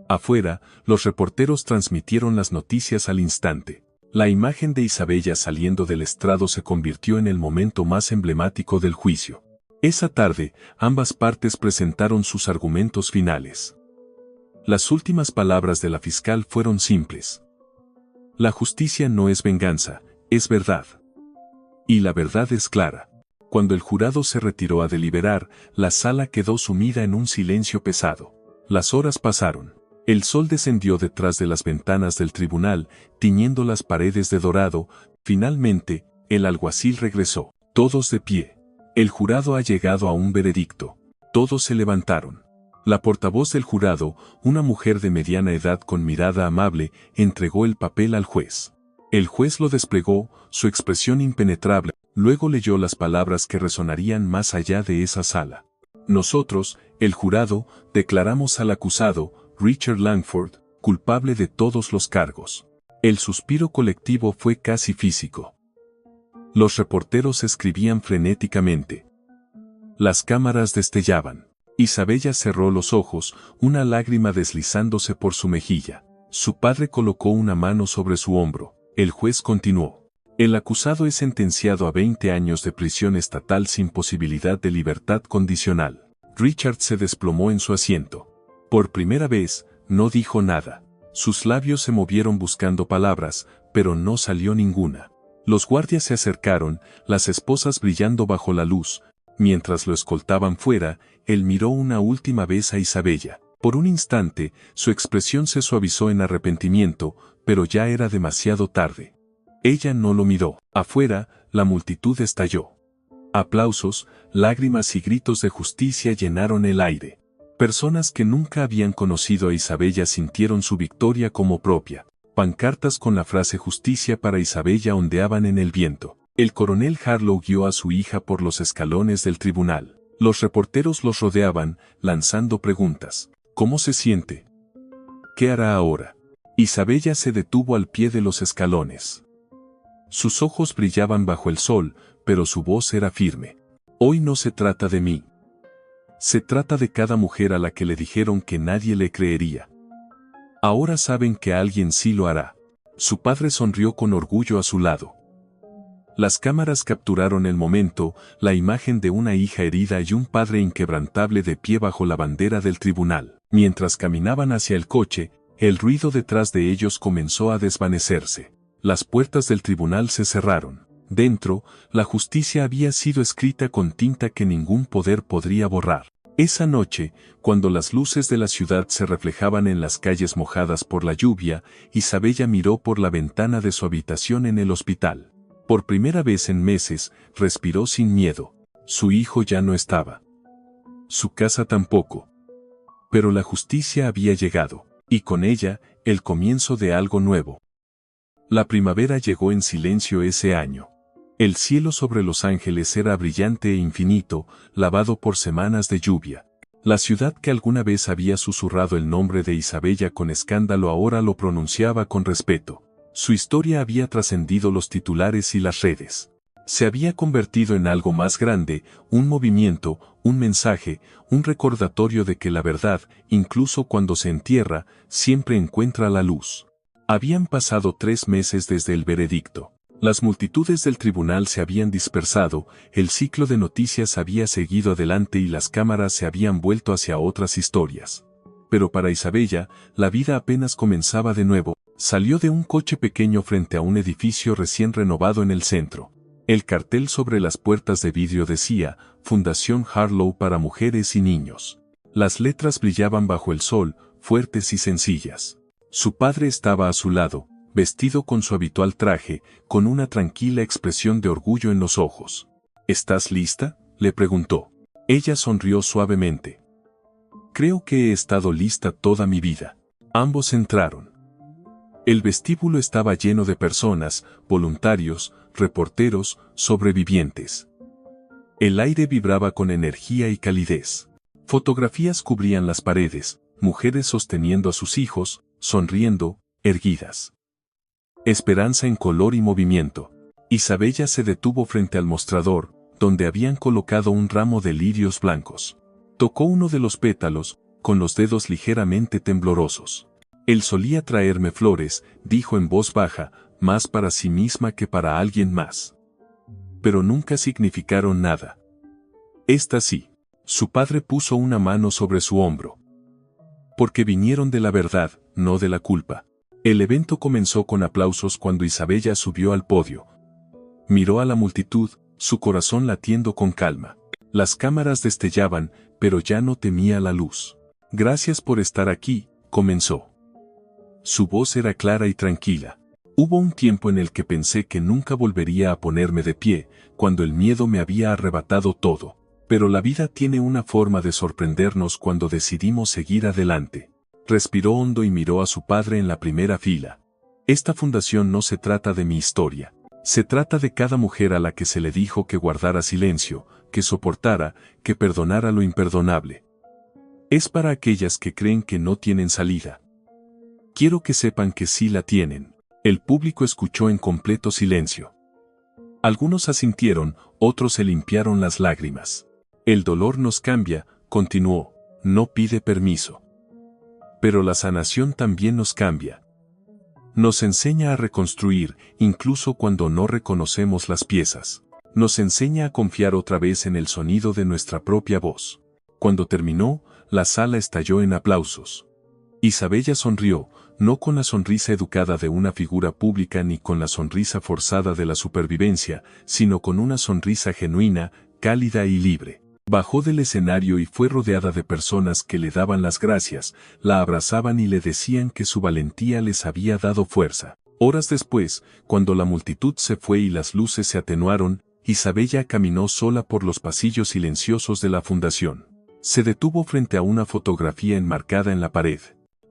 Afuera, los reporteros transmitieron las noticias al instante. La imagen de Isabella saliendo del estrado se convirtió en el momento más emblemático del juicio. Esa tarde, ambas partes presentaron sus argumentos finales. Las últimas palabras de la fiscal fueron simples. La justicia no es venganza, es verdad. Y la verdad es clara. Cuando el jurado se retiró a deliberar, la sala quedó sumida en un silencio pesado. Las horas pasaron. El sol descendió detrás de las ventanas del tribunal, tiñendo las paredes de dorado. Finalmente, el alguacil regresó. Todos de pie. El jurado ha llegado a un veredicto. Todos se levantaron. La portavoz del jurado, una mujer de mediana edad con mirada amable, entregó el papel al juez. El juez lo desplegó, su expresión impenetrable, luego leyó las palabras que resonarían más allá de esa sala. Nosotros, el jurado, declaramos al acusado, Richard Langford, culpable de todos los cargos. El suspiro colectivo fue casi físico. Los reporteros escribían frenéticamente. Las cámaras destellaban. Isabella cerró los ojos, una lágrima deslizándose por su mejilla. Su padre colocó una mano sobre su hombro. El juez continuó. El acusado es sentenciado a 20 años de prisión estatal sin posibilidad de libertad condicional. Richard se desplomó en su asiento. Por primera vez, no dijo nada. Sus labios se movieron buscando palabras, pero no salió ninguna. Los guardias se acercaron, las esposas brillando bajo la luz. Mientras lo escoltaban fuera, él miró una última vez a Isabella. Por un instante, su expresión se suavizó en arrepentimiento, pero ya era demasiado tarde. Ella no lo miró. Afuera, la multitud estalló. Aplausos, lágrimas y gritos de justicia llenaron el aire. Personas que nunca habían conocido a Isabella sintieron su victoria como propia. Pancartas con la frase justicia para Isabella ondeaban en el viento. El coronel Harlow guió a su hija por los escalones del tribunal. Los reporteros los rodeaban, lanzando preguntas. ¿Cómo se siente? ¿Qué hará ahora? Isabella se detuvo al pie de los escalones. Sus ojos brillaban bajo el sol, pero su voz era firme. Hoy no se trata de mí. Se trata de cada mujer a la que le dijeron que nadie le creería. Ahora saben que alguien sí lo hará. Su padre sonrió con orgullo a su lado. Las cámaras capturaron el momento, la imagen de una hija herida y un padre inquebrantable de pie bajo la bandera del tribunal. Mientras caminaban hacia el coche, el ruido detrás de ellos comenzó a desvanecerse. Las puertas del tribunal se cerraron. Dentro, la justicia había sido escrita con tinta que ningún poder podría borrar. Esa noche, cuando las luces de la ciudad se reflejaban en las calles mojadas por la lluvia, Isabella miró por la ventana de su habitación en el hospital. Por primera vez en meses, respiró sin miedo. Su hijo ya no estaba. Su casa tampoco. Pero la justicia había llegado, y con ella, el comienzo de algo nuevo. La primavera llegó en silencio ese año. El cielo sobre Los Ángeles era brillante e infinito, lavado por semanas de lluvia. La ciudad que alguna vez había susurrado el nombre de Isabella con escándalo ahora lo pronunciaba con respeto. Su historia había trascendido los titulares y las redes. Se había convertido en algo más grande, un movimiento, un mensaje, un recordatorio de que la verdad, incluso cuando se entierra, siempre encuentra la luz. Habían pasado 3 meses desde el veredicto. Las multitudes del tribunal se habían dispersado, el ciclo de noticias había seguido adelante y las cámaras se habían vuelto hacia otras historias. Pero para Isabella, la vida apenas comenzaba de nuevo. Salió de un coche pequeño frente a un edificio recién renovado en el centro. El cartel sobre las puertas de vidrio decía, Fundación Harlow para mujeres y niños. Las letras brillaban bajo el sol, fuertes y sencillas. Su padre estaba a su lado, vestido con su habitual traje, con una tranquila expresión de orgullo en los ojos. ¿Estás lista?, le preguntó. Ella sonrió suavemente. Creo que he estado lista toda mi vida. Ambos entraron. El vestíbulo estaba lleno de personas, voluntarios, reporteros, sobrevivientes. El aire vibraba con energía y calidez. Fotografías cubrían las paredes, mujeres sosteniendo a sus hijos, sonriendo, erguidas. Esperanza en color y movimiento. Isabella se detuvo frente al mostrador, donde habían colocado un ramo de lirios blancos. Tocó uno de los pétalos, con los dedos ligeramente temblorosos. Él solía traerme flores, dijo en voz baja, más para sí misma que para alguien más. Pero nunca significaron nada. Esta sí. Su padre puso una mano sobre su hombro. Porque vinieron de la verdad, no de la culpa. El evento comenzó con aplausos cuando Isabella subió al podio. Miró a la multitud, su corazón latiendo con calma. Las cámaras destellaban, pero ya no temía la luz. Gracias por estar aquí, comenzó. Su voz era clara y tranquila. Hubo un tiempo en el que pensé que nunca volvería a ponerme de pie, cuando el miedo me había arrebatado todo. Pero la vida tiene una forma de sorprendernos cuando decidimos seguir adelante. Respiró hondo y miró a su padre en la primera fila. Esta fundación no se trata de mi historia. Se trata de cada mujer a la que se le dijo que guardara silencio, que soportara, que perdonara lo imperdonable. Es para aquellas que creen que no tienen salida. Quiero que sepan que sí la tienen. El público escuchó en completo silencio. Algunos asintieron, otros se limpiaron las lágrimas. El dolor nos cambia, continuó, no pide permiso. Pero la sanación también nos cambia. Nos enseña a reconstruir, incluso cuando no reconocemos las piezas. Nos enseña a confiar otra vez en el sonido de nuestra propia voz. Cuando terminó, la sala estalló en aplausos. Isabella sonrió, no con la sonrisa educada de una figura pública ni con la sonrisa forzada de la supervivencia, sino con una sonrisa genuina, cálida y libre. Bajó del escenario y fue rodeada de personas que le daban las gracias, la abrazaban y le decían que su valentía les había dado fuerza. Horas después, cuando la multitud se fue y las luces se atenuaron, Isabella caminó sola por los pasillos silenciosos de la fundación. Se detuvo frente a una fotografía enmarcada en la pared.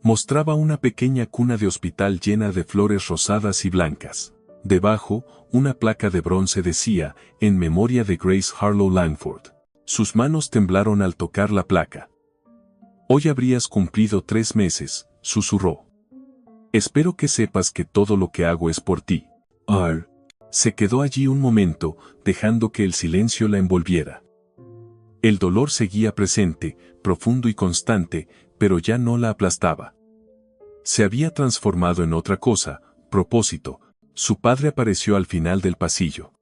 Mostraba una pequeña cuna de hospital llena de flores rosadas y blancas. Debajo, una placa de bronce decía, en memoria de Grace Harlow Langford. Sus manos temblaron al tocar la placa. Hoy habrías cumplido 3 meses, susurró. Espero que sepas que todo lo que hago es por ti. Se quedó allí un momento, dejando que el silencio la envolviera. El dolor seguía presente, profundo y constante, pero ya no la aplastaba. Se había transformado en otra cosa, propósito. Su padre apareció al final del pasillo.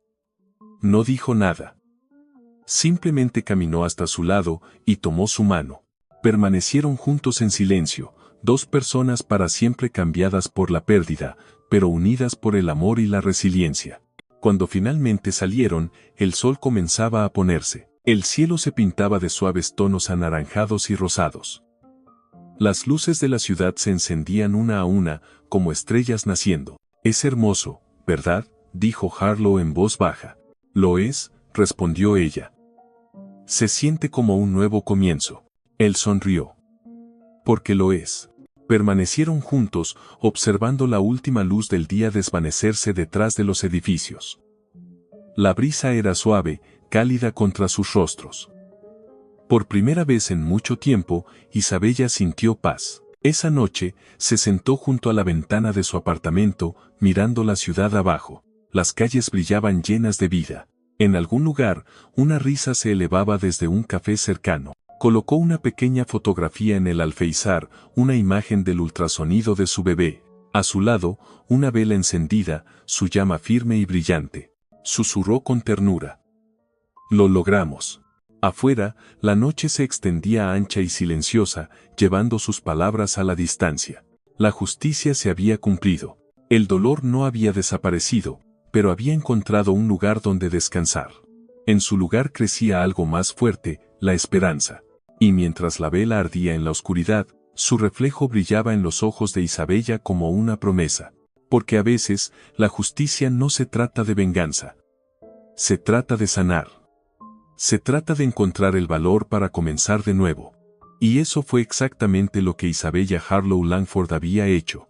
No dijo nada. Simplemente caminó hasta su lado y tomó su mano. Permanecieron juntos en silencio, dos personas para siempre cambiadas por la pérdida, pero unidas por el amor y la resiliencia. Cuando finalmente salieron, el sol comenzaba a ponerse. El cielo se pintaba de suaves tonos anaranjados y rosados. Las luces de la ciudad se encendían una a una, como estrellas naciendo. «Es hermoso, ¿verdad?», dijo Harlow en voz baja. «Lo es», respondió ella. «Se siente como un nuevo comienzo». Él sonrió. «Porque lo es». Permanecieron juntos, observando la última luz del día desvanecerse detrás de los edificios. La brisa era suave, cálida contra sus rostros. Por primera vez en mucho tiempo, Isabella sintió paz. Esa noche, se sentó junto a la ventana de su apartamento, mirando la ciudad abajo. Las calles brillaban llenas de vida. En algún lugar, una risa se elevaba desde un café cercano. Colocó una pequeña fotografía en el alféizar, una imagen del ultrasonido de su bebé. A su lado, una vela encendida, su llama firme y brillante. Susurró con ternura. «Lo logramos». Afuera, la noche se extendía ancha y silenciosa, llevando sus palabras a la distancia. La justicia se había cumplido. El dolor no había desaparecido, pero había encontrado un lugar donde descansar. En su lugar crecía algo más fuerte, la esperanza. Y mientras la vela ardía en la oscuridad, su reflejo brillaba en los ojos de Isabella como una promesa. Porque a veces, la justicia no se trata de venganza. Se trata de sanar. Se trata de encontrar el valor para comenzar de nuevo. Y eso fue exactamente lo que Isabella Harlow Langford había hecho.